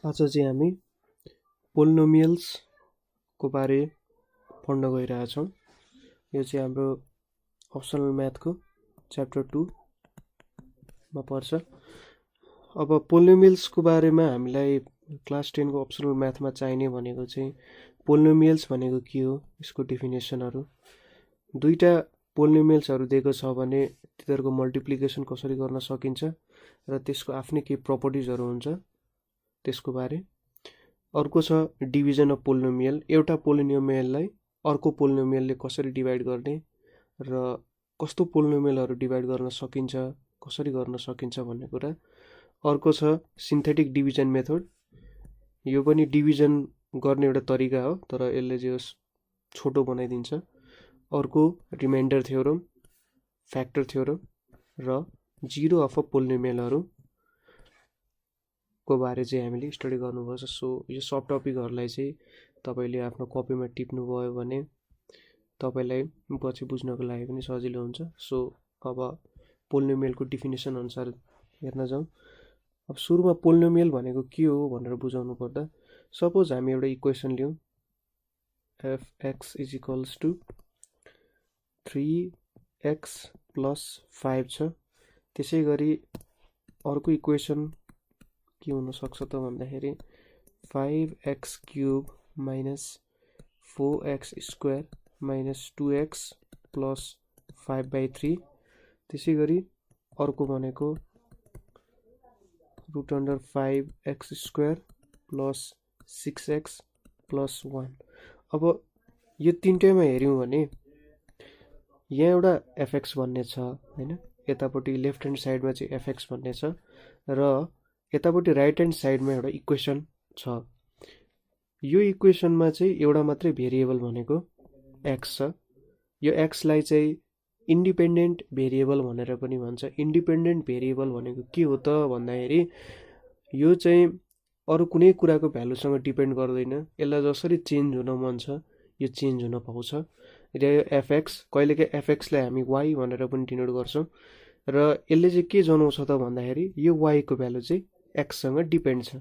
आज चाहिँ हामी पोलिनोमियल्स को बारे पढ्न गइरहेछौँ। यो चाहिँ हाम्रो अप्सनल म्याथको च्याप्टर 2 मा पर्छ। अब पोलिनोमियल्स को बारेमा हामीलाई क्लास 10 को अप्सनल म्याथमा चाहिने भनेको चाहिँ पोलिनोमियल्स भनेको के हो, यसको डेफिनेसनहरु, दुईटा पोलिनोमियल्सहरु दिएको छ भने तिनीहरुको मल्टिप्लिकेसन कसरी गर्न सकिन्छ र त्यसको आफ्नै के प्रपर्टिजहरु हुन्छ त्यसको बारे। अर्को छ डिभिजन अफ पोलिनोमियल, एउटा पोलिनोमियललाई अर्को पोलिनोमियलले कसरी डिभाइड गर्ने र कस्तो पोलिनोमियलहरु डिभाइड गर्न सकिन्छ, कसरी गर्न सकिन्छ भन्ने कुरा। अर्को छ सिन्थेटिक डिभिजन मेथड, यो पनि डिभिजन गर्ने एउटा तरिका हो तर यसले चाहिँ छोटो बनाइदिन्छ। अर्को रिमाइन्डर थ्योरम, फ्याक्टर थ्योरम र जिरो अफ पोलिनोमियलहरु को बारे चाहिँ हामीले स्टडी गर्नुपर्छ। सो यो सब टपिकहरुलाई चाहिँ तपाईले आफ्नो कपीमा टिप्नु भयो भने तपाईलाई पछि बुझ्नको लागि पनि सजिलो हुन्छ। सो अब पोलिनोमियलको डेफिनेसन अनुसार हेर्न जाउँ। अब सुरुमा पोलिनोमियल भनेको के हो भनेर बुझाउनु पर्दा सपोज हामी एउटा इक्वेसन लियौं fx = 3x + 5 छ। त्यसैगरी अर्को इक्वेसन के हुन सक्छ त भन्दाखेरि 5x³ - 4x² - 2x + 5/3। त्यसैगरी अर्को भनेको √5x² + 6x + 1। अब यो तीनटैमा हेर्यौं भने यहाँ एउटा fx भन्ने छ हैन, यतापट्टि लेफ्ट ह्यान्ड साइडमा चाहिँ fx भन्ने छ र यतापट्टि राइट ह्यान्ड साइडमा एउटा इक्वेसन छ। यो इक्वेसनमा चाहिँ एउटा मात्रै भेरिएबल भनेको x छ। यो x लाई चाहिँ इन्डिपेन्डेन्ट भेरिएबल भनेर पनि भन्छ। इन्डिपेन्डेन्ट भेरिएबल भनेको के हो त भन्दाखेरि यो चाहिँ अरु कुनै कुराको भ्यालुसँग डिपेन्ड गर्दैन, यसलाई जसरी चेन्ज हुन मन छ यो चेन्ज हुन पाउँछ। र यो fx कहिलेकाहीँ fx लाई हामी y भनेर पनि डिनोट गर्छौं र यसले चाहिँ के जनाउँछ त भन्दाखेरि यो y को भ्यालु चाहिँ x सँग डिपेन्ड छ,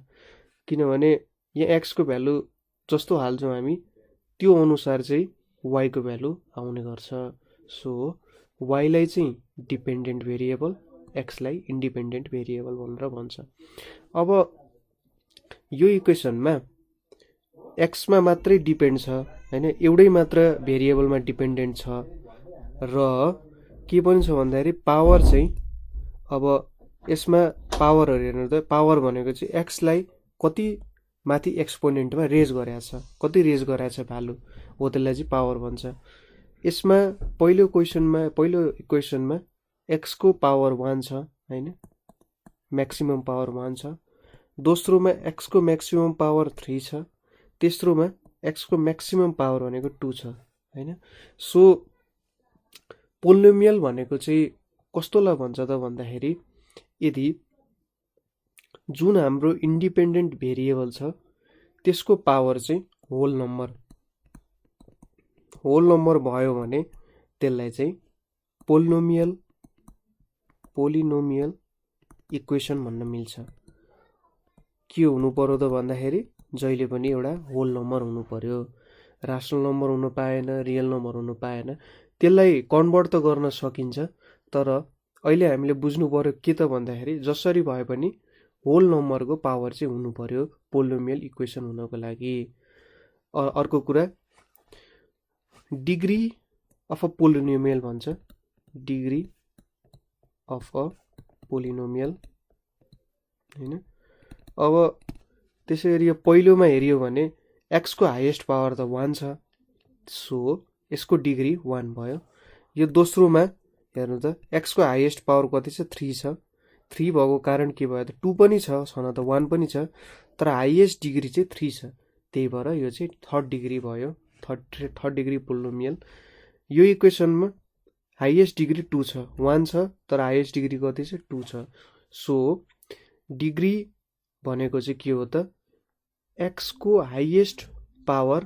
किनभने यहाँ x को भ्यालु जस्तो हाल्छौं हामी त्यो अनुसार चाहिँ y को भ्यालु आउने गर्छ। सो y लाई चाहिँ डिपेन्डेन्ट भेरिएबल, x लाई इन्डिपेन्डेन्ट भेरिएबल भनेर भन्छ। अब यो इक्वेसनमा x मा मात्रै डिपेन्ड छ हैन, एउटै मात्र भेरिएबलमा डिपेन्डेन्ट छ र के पनि छ भन्दाखेरि पावर चाहिँ अब यसमा पावरहरु हेर्नु त पावर भनेको चाहिँ x लाई कति माथि एक्सपोनेन्टमा रेज गरेको छ, कति रेज गरेको छ भ्यालु हो, त्यसलाई चाहिँ पावर भन्छ। यसमा पहिलो इक्वेसनमा x को पावर 1 छ हैन, म्याक्सिमम पावर 1 छ। दोस्रोमा x को म्याक्सिमम पावर 3 छ। तेस्रोमा x को म्याक्सिमम पावर भनेको 2 छ हैन। सो पोलिनोमियल भनेको चाहिँ कस्तोलाई भन्छ त भन्दाखेरि यदि जुन हाम्रो इन्डिपेन्डेन्ट भेरिएबल छ त्यसको पावर चाहिँ होल नम्बर भयो भने त्यसलाई चाहिँ पोलिनोमियल इक्वेसन भन्न मिल्छ। के हुनु पर्यो त भन्दाखेरि जहिले पनि एउटा होल नम्बर हुनु पर्यो, राशनल नम्बर हुनु पाएन, रियल नम्बर हुनु पाएन। त्यसलाई कन्भर्ट त गर्न सकिन्छ तर अहिले हामीले बुझ्नु पर्यो के त भन्दाखेरि जसरी भए पनि होल नम्बरको पावर चाहिँ हुनु पर्यो पोलिनोमियल इक्वेसन हुनको लागि। अर्को कुरा डिग्री अफ अ पोलिनोमियल भन्छ, डिग्री अफ अ पोलिनोमियल हैन। अब त्यसैगरी यो पहिलोमा हेरियो भने x को हाईएस्ट पावर त 1 छ, सो यसको डिग्री 1 भयो। यो दोस्रोमा हेर्नु त x को हाईएस्ट पावर कति छ 3 छ, 3 भएको कारण के भयो त 2 पनि छ छन त 1 पनि छ तर हाईएस्ट डिग्री चाहिँ 3 छ, त्यही भएर यो चाहिँ थर्ड डिग्री भयो, थर्ड डिग्री पोलिनोमियल। यो इक्वेसनमा हाईएस्ट डिग्री 2 छ, 1 छ तर हाईएस्ट डिग्री कति छ 2 छ। सो डिग्री भनेको चाहिँ के हो त x को हाईएस्ट पावर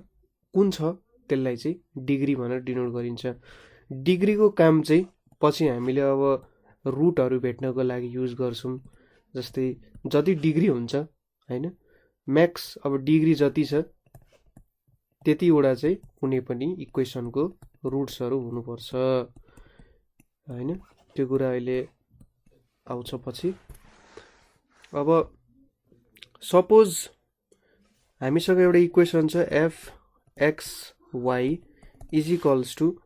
कुन छ त्यसलाई चाहिँ डिग्री भनेर डिनोट गरिन्छ। डिग्रीको काम चाहिँ पछि हामीले अब रुटहरु भेट्नको लागि युज गर्छौं, जस्तै जति डिग्री हुन्छ हैन म्याक्स अब डिग्री जति छ त्यतिवटा चाहिँ कुनै पनि इक्वेसनको रुट्सहरू हुनुपर्छ हैन। त्यो कुरा अहिले आउँछ पछि। अब सपोज हामीसँग एउटा इक्वेसन छ f x y is equals to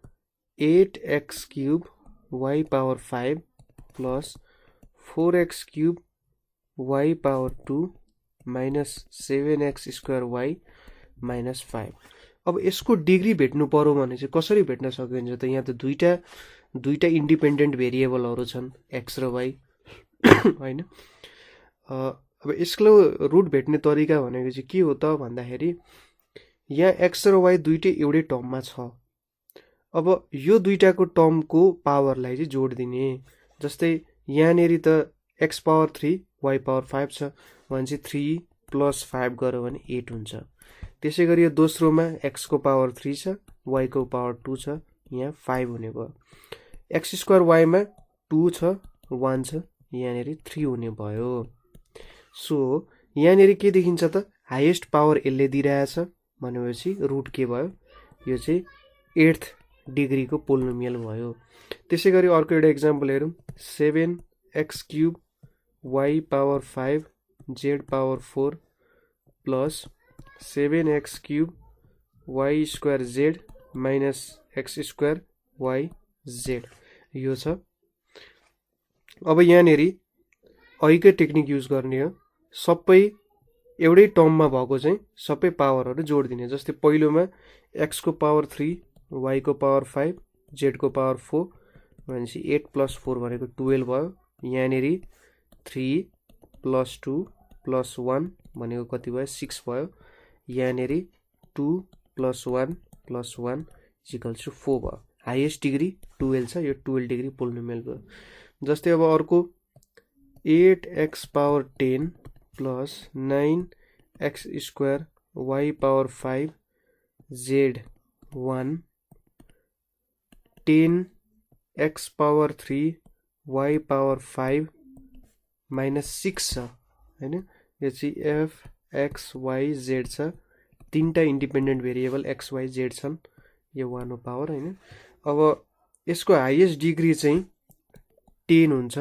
8x cube y power 5 plus 4x cube y power 2 minus 7x square y minus 5। अब यसको डिग्री भेट्नु पर्यो भने चाहिँ कसरी भेट्न सकिन्छ त? यहाँ त दुईटा इन्डिपेन्डेन्ट भेरिएबलहरू छन् x र y हैन। अब यसको रुट भेट्ने तरिका भनेको चाहिँ के हो त भन्दाखेरि यहाँ x र y दुईटै एउटै टर्ममा छ। अब यो दुईटाको टर्मको पावरलाई चाहिँ जोड दिने। जस्तै यहाँनेरि त x पावर 3 y पावर 5 छ भने चाहिँ 3 प्लस 5 गर्यो भने 8 हुन्छ। त्यसै गरी यो दोस्रोमा x को पावर 3 छ y को पावर 2 छ, यहाँ 5 हुने भयो। x स्क्वायर y मा 2 छ 1 छ, यहाँनेरि 3 हुने भयो। सो यहाँनेरि के देखिन्छ त? हाईएस्ट पावर यसले दिइरहेछ भनेपछि रुट के भयो? यो चाहिँ 8th डिग्रीको पोलिनोमियल भयो। त्यसै गरी अर्को एउटा एक्जाम्पल हेरौँ। 7x cube y power 5 z power 4 plus 7x cube y square z minus x square y z यो छ। अब यहाँनेरि अहिकै टेक्निक युज गर्ने हो। सबै एउटै टर्ममा भएको चाहिँ सबै पावरहरू जोड दिने। जस्तै पहिलोमा x को पावर 3 y को पावर 5 z को पावर 4 भनेपछि 8 प्लस 4 भनेको 12 भयो। यहाँनेरि 3 प्लस 2 प्लस 1 भनेको कति भयो? 6 भयो। यहाँनेरि 2 प्लस 1 प्लस 1 इक्वल्स टु 4 भयो। हाईएस्ट डिग्री 12 छ, यो 12 डिग्री पोलिनोमियल भयो। जस्तै अब अर्को 8x power 10 plus 9x square y power 5 z 1 10x power 3 y power 5 minus 6 छ हैन। यो चाहिँ f x y z छ। तीनटा independent variable x y z छन्। यो 1 हो पावर हैन। अब यसको हाईएस्ट डिग्री चाहिँ 10 हुन्छ।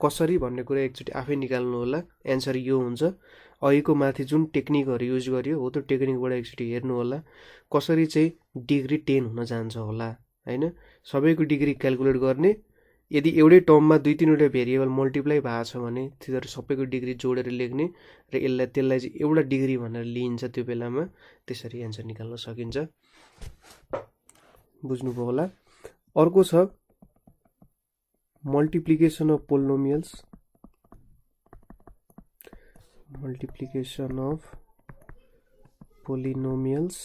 कसरी भन्ने कुरा एकचोटि आफै निकाल्नु होला। एन्सर यो हुन्छ। अहिलेको माथि जुन टेक्निकहरू युज गरियो हो त्यो टेक्निकबाट एकचोटि हेर्नु होला कसरी चाहिँ डिग्री 10 हुन जान्छ होला हैन। सबैको डिग्री क्याल्कुलेट गर्ने। यदि एउटै टर्ममा दुई तीनवटा भेरिएबल मल्टिप्लाई भएको छ भने तिनीहरू सबैको डिग्री जोडेर लेख्ने र त्यसलाई चाहिँ एउटा डिग्री भनेर लिइन्छ। त्यो बेलामा त्यसरी एन्सर निकाल्न सकिन्छ। बुझ्नुभयो होला। अर्को छ multiplication of polynomials. Multiplication of polynomials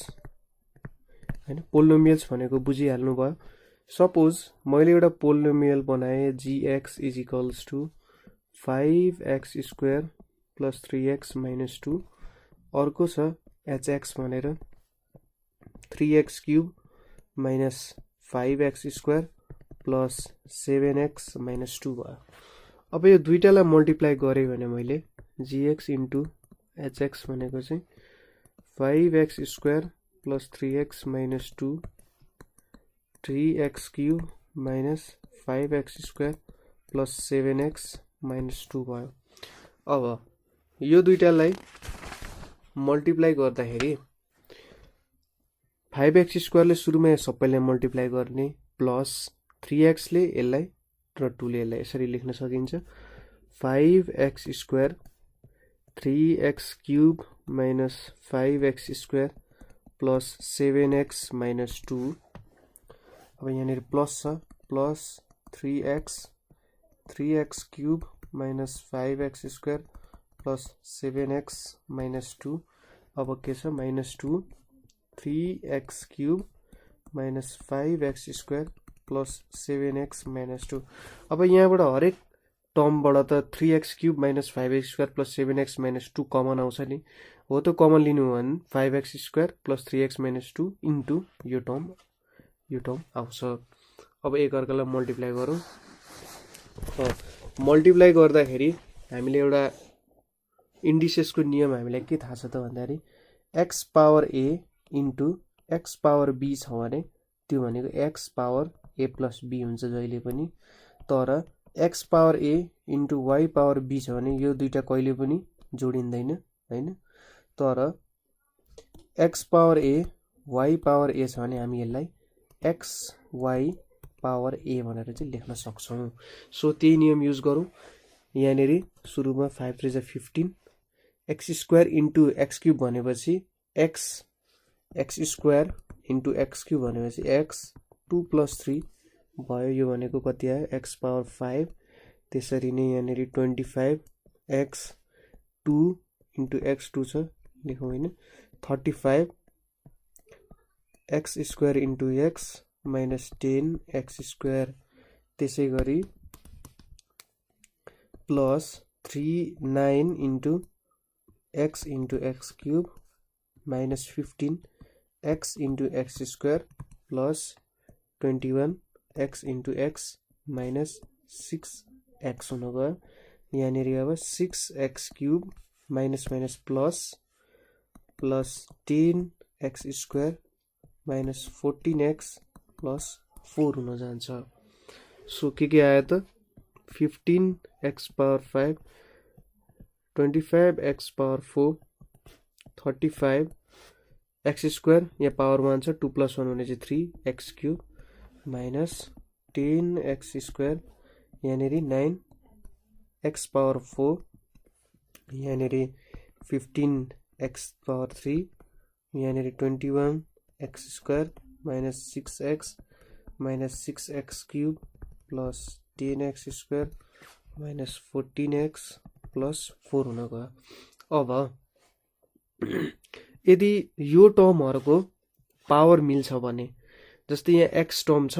हैन। पोलिनोमियल्स भनेको बुझिहाल्नु भयो। सपोज मैले एउटा पोलिनोमियल बनाएँ gx is equals to 5x square plus 3x minus 2। अर्को छ hx भनेर 3x cube minus 5x square plus 7x minus 2 भयो। अब यो दुईटालाई मल्टिप्लाई गरेँ भने मैले gx इन्टु hx भनेको चाहिँ 5x square plus 3x minus 2 3x cube minus 5x square plus 7x minus 2 भयो। अब यो दुईटालाई मल्टिप्लाई गर्दाखेरि 5x स्क्वायरले सुरुमा सबैलाई मल्टिप्लाई गर्ने प्लस 3x ले यसलाई र 2 ले यसलाई यसरी लेख्न सकिन्छ। 5x square 3x cube minus 5x square plus 7x minus 2। अब यहाँनिर प्लस छ plus 3x cube minus 5x square plus 7x minus 2। अब के छ minus 2 3x cube minus 5x square plus 7x minus 2। अब यहाँबाट हरेक टर्मबाट त 3x cube minus 5x square plus 7x minus 2 common आउँछ नि। हो त कमन लिनु हो भने 5x square plus 3x minus 2 into यो टर्म आउँछ। अब एकअर्कालाई मल्टिप्लाई गरौँ। मल्टिप्लाई गर्दाखेरि हामीले एउटा इन्डिसेसको नियम हामीलाई के थाहा छ त भन्दाखेरि x power a into x power b छ भने त्यो भनेको x power a plus b हुन्छ जहिले पनि। तर x power a into y power b छ भने यो दुईटा कहिले पनि जोडिँदैन हैन। तर x power a y power a छ भने हामी यसलाई एक्स वाई पावर ए भनेर चाहिँ लेख्न सक्छौँ। सो त्यही नियम युज गरौँ। यहाँनिर सुरुमा 5 3 15 x square into x cube भनेपछि x square into x cube भनेपछि एक्स 2 + 3 भयो। यो भनेको कति आयो एक्स पावर 5। त्यसरी नै यहाँनिर 25 एक्स 2 इन्टु एक्स 2 छ लेखौँ होइन 35 x square into x minus 10 x square. त्यसै गरी plus 39 into x cube minus 15 x into x square plus 21 x into x minus 6 x हुन गयो। यहाँनिर अब 6 x cube minus minus plus 10 x square minus 14 x plus 4 हुन जान्छ। So के आयो त 15 x power 5 25 x power 4 35 x square यहाँ पावर 1 छ 2 + 1 भने चाहिँ 3 x cube minus 10 x square यहाँनिर 9 एक्स पावर 4 यहाँनिर 15 एक्स पावर 3 यहाँनिर 21 x square minus 6 x minus 6 x cube plus 10 x square minus 14 x plus 4 हुन गयो। अब यदि यो टर्महरूको पावर मिल्छ भने जस्तै यहाँ एक्स टर्म छ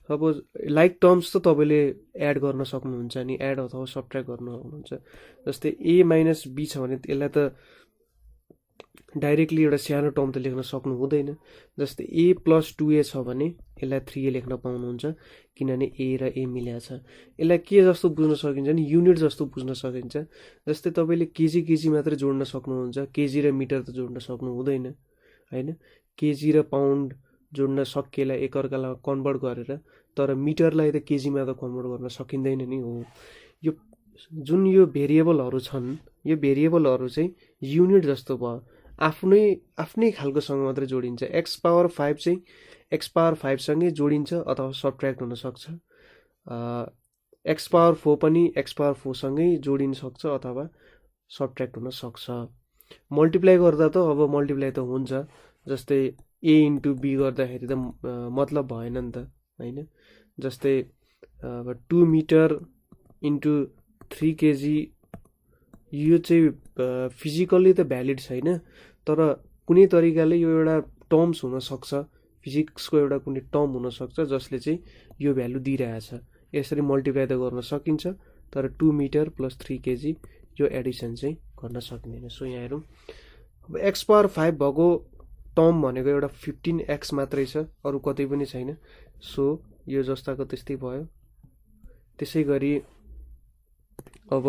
सपोज लाइक टर्म्स त तपाईँले एड गर्न सक्नुहुन्छ नि एड अथवा सब्ट्र्याक्ट गर्न सक्नुहुन्छ। जस्तै ए माइनस बी छ भने यसलाई त डाइरेक्टली एउटा सानो टर्म त लेख्न सक्नु हुँदैन। जस्तै ए प्लस 2a छ भने यसलाई 3a लेख्न पाउनुहुन्छ किनभने ए र ए मिलेको छ। यसलाई के जस्तो बुझ्न सकिन्छ नि युनिट जस्तो बुझ्न सकिन्छ। जस्तै तपाईँले केजी मात्रै जोड्न सक्नुहुन्छ केजी र मिटर त जोड्न सक्नु हुँदैन हैन। केजी र पाउन्ड जोड्न सकिएला एकअर्कालाई कन्भर्ट गरेर तर मिटरलाई त केजीमा त कन्भर्ट गर्न सकिँदैन नि हो। यो जुन यो भेरिएबलहरू छन् यो भेरिएबलहरू चाहिँ युनिट जस्तो भयो आफ्नै खालकोसँग मात्रै जोडिन्छ। एक्स पावर 5 चाहिँ एक्स पावर 5 सँगै जोडिन्छ अथवा सब्ट्र्याक्ट हुन सक्छ। एक्स पावर 4 पनि एक्स पावर 4 सँगै जोडिन सक्छ अथवा सब्ट्र्याक्ट हुन सक्छ। मल्टिप्लाई गर्दा त अब मल्टिप्लाई त हुन्छ जस्तै ए इन्टु बी गर्दाखेरि त मतलब भएन नि त हैन। जस्तै 2 मिटर इन्टु 3 केजी यो चाहिँ फिजिकल्ली त भ्यालिड छैन तर कुनै तरिकाले यो एउटा टर्म्स हुन सक्छ फिजिक्सको एउटा कुनै टर्म हुन सक्छ जसले चाहिँ यो भ्यालु दिइरहेछ। यसरी मल्टिप्लाई त गर्न सकिन्छ तर 2 मिटर प्लस 3 केजी यो एडिसन चाहिँ गर्न सकिँदैन। सो यहाँ हेरौँ अब एक्स पावर 5 भएको टर्म भनेको एउटा 15x मात्रै छ अरू कतै पनि छैन। सो यो जस्ताको त्यस्तै भयो। त्यसै गरी अब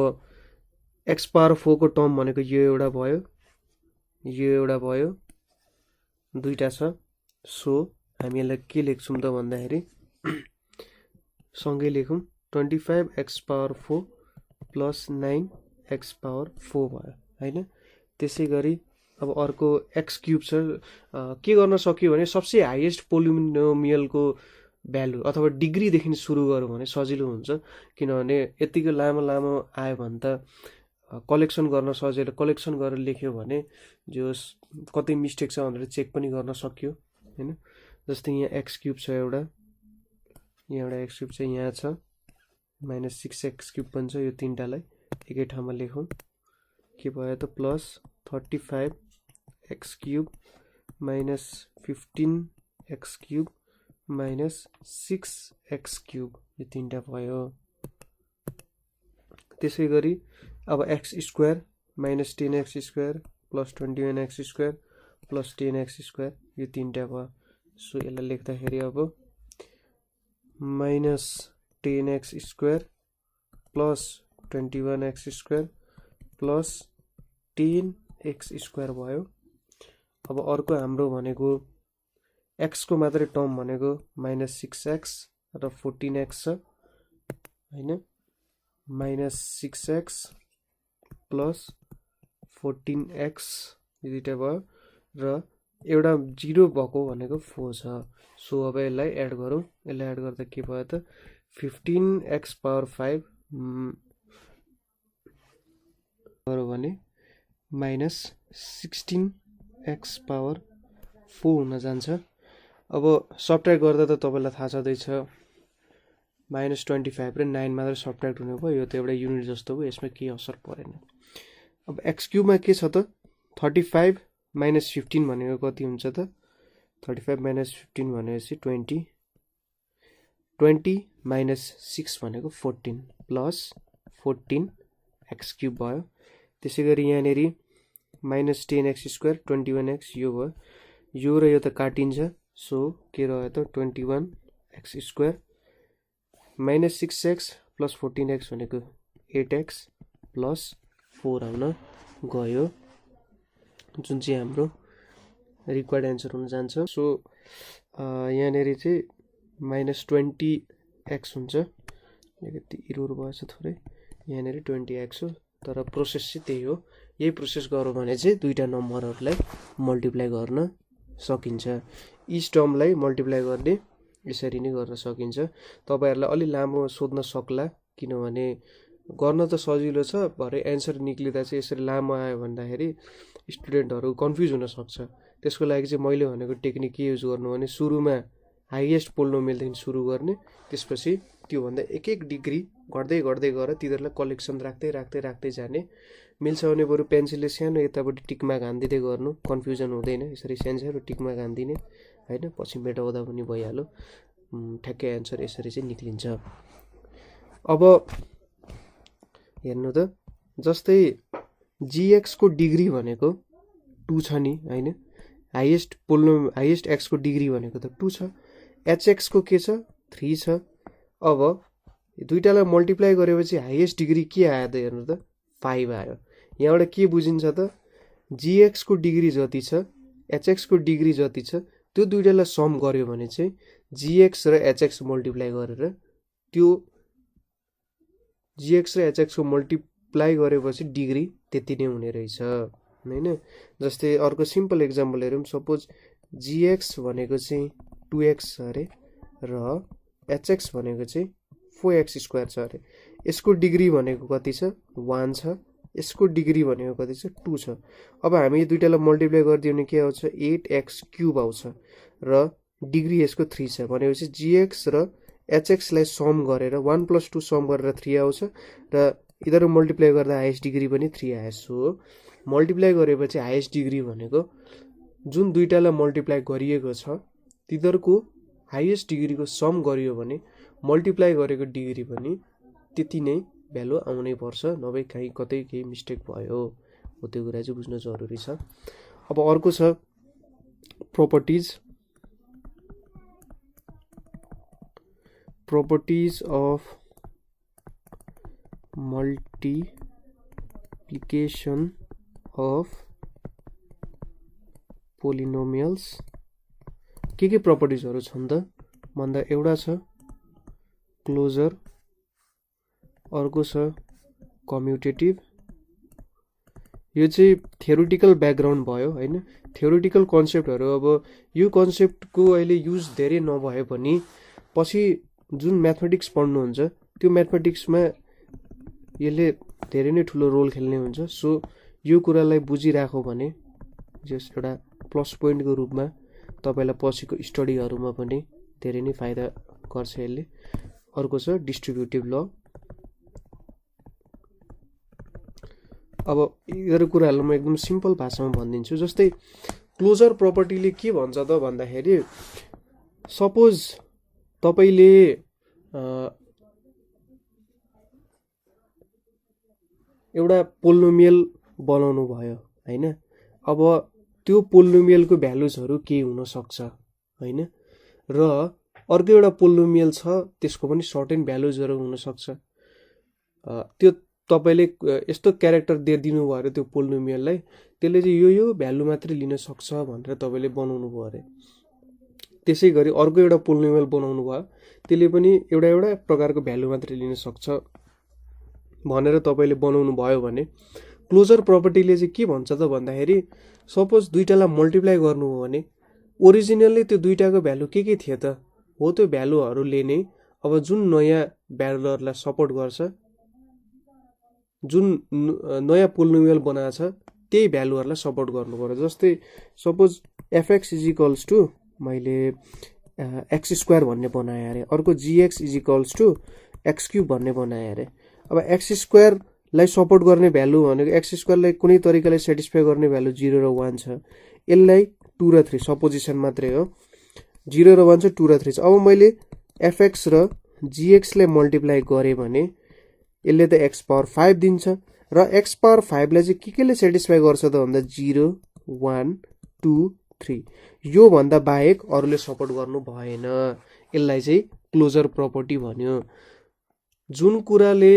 एक्स पावर 4 को टर्म भनेको यो एउटा भयो दुईटा छ। सो हामी यसलाई के लेख्छौँ त भन्दाखेरि सँगै लेखौँ 25 x power 4 plus 9 x power 4 भयो हैन। त्यसै गरी अब अर्को एक्स क्युब छ के गर्न सक्यो भने सबसे हाईएस्ट पोलिनोमियलको भ्यालु अथवा डिग्रीदेखि सुरु गरौँ भने सजिलो हुन्छ किनभने यतिको लामो आयो भने त कलेक्सन गर्न सजिलो कलेक्सन गरेर लेख्यो भने जो कतै मिस्टेक छ भनेर चेक पनि गर्न सक्यो हैन। जस्तै यहाँ एक्स क्युब छ एउटा एक्स क्युब चाहिँ यहाँ छ माइनस 6 एक्स क्युब पनि छ यो तीनटालाई एकै ठाउँमा लेखौँ के भयो त plus 35 x cube minus 15 x cube minus 6 x cube यो तीनटा भयो। त्यसै गरी अब x square minus 10 x square plus 21 x square plus 10 x square यो तीनटा भयो। सो यसलाई लेख्दाखेरि अब minus 10 x square plus 21 x square plus 10x² भयो। अब अर्को हाम्रो भनेको x को मात्रै टर्म भनेको -6x र 14x छ हैन, -6x प्लस 14x यो दुईटा भयो र एउटा 0 भएको भनेको 4 छ। सो अब यसलाई एड गरौँ, यसलाई एड गर्दा के भयो त 15x पावर 5 गरौँ भने -16x पावर 4 हुन जान्छ। अब सबट्र्याक्ट गर्दा त तपाईलाई थाहा छँदैछ -25 र 9 मात्र सबट्र्याक्ट हुने भयो, यो त एउटा युनिट जस्तो भयो, यसमा केही असर परेन। अब x क्यूबमा के छ त 35 - 15 भनेको कति हुन्छ त 35 - 15 भनेपछि 20 20 - 6 भनेको 14 प्लस 14 x क्यूब भयो। त्यसैगरी यहाँनेरि -10x² 21x यो भयो, यो र यो त काटिन्छ, सो के रह्यो त 21x² -6x प्लस 14x भनेको 8x प्लस 4 आउन गयो, जुन चाहिँ हाम्रो रिक्वायर्ड एन्सर हुन जान्छ। सो यहाँनेरि चाहिँ -20x हुन्छ, अलिकति इरोर भएछ थोरै, यहाँनेरि 20x हो, तर प्रोसेस चाहिँ त्यही हो। यही प्रोसेस गरौँ भने चाहिँ दुईटा नम्बरहरूलाई मल्टिप्लाई गर्न सकिन्छ। इच टर्मलाई मल्टिप्लाई गर्ने यसरी नै गर्न सकिन्छ। तपाईहरुलाई अलि लामो सोध्न सक्ला, किनभने गर्न त सजिलो छ, भरे एन्सर निक्लिदा चाहिँ यसरी लामो आयो भन्दाखेरि स्टुडेन्टहरु कन्फ्युज हुन सक्छ। त्यसको लागि चाहिँ मैले भनेको टेक्निक के युज गर्नु भने सुरुमा हाईएस्ट पोलिनोमियल देखि सुरु गर्ने, त्यसपछि त्यो भन्दा एक एक डिग्री गर्दै गर्दै गएर तिनीहरुलाई कलेक्सन राख्दै जाने। मिल्छ भने बरु पेन्सिलले सानो यतापट्टि टिक मार्क हान्दिदै गर्नु, कन्फ्युजन हुँदैन। यसरी सानो टिक मार्क हान्दिने हैन, पछि मेटाउँदा पनि भइहाल्यो। ठ्याक्कै एन्सर यसरी चाहिँ निक्लिन्छ। अब हेर्नु त, जस्तै gx को डिग्री भनेको 2 छ नि हैन, हाईएस्ट x को डिग्री भनेको त 2 छ, hx को के छ 3 छ। अब दुईटालाई मल्टिप्लाई गरेपछि हाईएस्ट डिग्री के आयो त हेर्नु त 5 आयो। यहाँबाट के बुझिन्छ त gx को डिग्री जति छ hx को डिग्री जति छ, त्यो दुईटालाई सम गर्यो भने चाहिँ gx र hx मल्टिप्लाई गरेर त्यो gx र hx को मल्टिप्लाई गरेपछि डिग्री त्यति नै हुने रहेछ हैन। जस्तै अर्को सिम्पल एक्जाम्पल हेरौँ। सपोज gx भनेको चाहिँ 2x छ अरे र hx भनेको चाहिँ 4x² छ अरे। यसको डिग्री भनेको कति छ 1 छ, यसको डिग्री भनेको कति छ 2 छ। अब हामी यो दुईटालाई मल्टिप्लाई गरिदियो भने के आउँछ 8x³ आउँछ र डिग्री यसको 3 छ, भनेपछि gx र hx लाई सम गरेर 1 + 2 सम गरेर 3 आउँछ र यिनीहरु मल्टिप्लाई गर्दा हाईएस्ट डिग्री पनि 3 आयो। सो मल्टिप्लाई गरेपछि हाईएस्ट डिग्री भनेको जुन दुईटालाई मल्टिप्लाई गरिएको छ तिनीहरुको हाईएस्ट डिग्रीको सम गरियो भने मल्टिप्लाई गरेको डिग्री पनि त्यति नै भ्यालु आउनै पर्छ, नभए कहीँ कतै केही मिस्टेक भयो हो, त्यो कुरा चाहिँ बुझ्न जरुरी छ। अब अर्को छ properties of multiplication of polynomials। के प्रपर्टिजहरु छन् त भन्दा एउटा छ क्लोजर, अर्को छ कम्युटेटिभ। यो चाहिँ थ्योरेटिकल ब्याकग्राउन्ड भयो हैन। थ्योरेटिकल कन्सेप्टहरु, अब यो कन्सेप्टको अहिले युज धेरै नभए पनि पछि जुन म्याथमेटिक्स पढ्नुहुन्छ त्यो म्याथमेटिक्समा यसले धेरै नै ठुलो रोल खेल्ने हुन्छ। सो यो कुरालाई बुझिराखौ भने जस एउटा प्लस पोइन्टको रूपमा तपाईलाई पछिको स्टडीहरुमा पनि धेरै नै फाइदा गर्छ यसले। अर्को छ डिस्ट्रिब्युटिभ ल। अब यिनीहरु कुराहरुलाई म एकदम सिम्पल भाषामा भनिदिन्छु। जस्तै क्लोजर प्रपर्टीले के भन्छ त भन्दाखेरि, सपोज तपाईले एउटा पोलिनोमियल बनाउनु भयो हैन। अब त्यो पोलिनोमियलको भ्यालुजहरु के हुन सक्छ हैन, र अर्को एउटा पोलिनोमियल छ त्यसको पनि सर्टेन भ्यालुजहरु हुन सक्छ। त्यो तपाईले यस्तो क्यारेक्टर दिनु भयो अरे त्यो पोलिनोमियललाई, त्यसले चाहिँ यो भ्यालु मात्रै लिन सक्छ भनेर तपाईले बनाउनु भयो अरे। त्यसै गरी अर्को एउटा पोलिनोमियल बनाउनु भयो, त्यसले पनि एउटा प्रकारको भ्यालु मात्रै लिन सक्छ भनेर तपाईले बनाउनु भयो भने क्लोजर प्रपर्टीले चाहिँ के भन्छ त भन्दाखेरि, सपोज दुईटालाई मल्टिप्लाई गर्नु हो भने ओरिजिनल्ली त्यो दुईटाको भ्यालु के थियो त, हो त्यो भ्यालुहरूले नै अब जुन नयाँ भ्यालुहरूलाई सपोर्ट गर्छ, जुन नयाँ पोलिनोमियल बनाएको छ त्यही भ्यालुहरूलाई सपोर्ट गर्नु पर्यो। जस्तै suppose f x is equals to मैले एक्स स्क्वायर भन्ने बनाएँ अरे, अर्को g x is equals to x cube भन्ने बनाएँ अरे। अब एक्स स्क्वायरलाई सपोर्ट गर्ने भ्यालु भनेको एक्स स्क्वायरलाई कुनै तरिकाले सेटिस्फाई गर्ने भ्यालु 0 र 1 छ, यसलाई 2 र 3 सपोजिसन मात्रै हो, 0 र 1 छ, 2 र 3 छ। अब मैले एफएक्स र जिएक्सलाई मल्टिप्लाई गरेँ भने यसले त एक्स पावर 5 दिन्छ र एक्स पावर 5 लाई चाहिँ केले सेटिस्फाई गर्छ त भन्दा 0 1 2 3 यो भन्दा बाहेक अरूले सपोर्ट गर्नु भएन। यसलाई चाहिँ क्लोजर प्रपर्टी भन्यो। जुन कुराले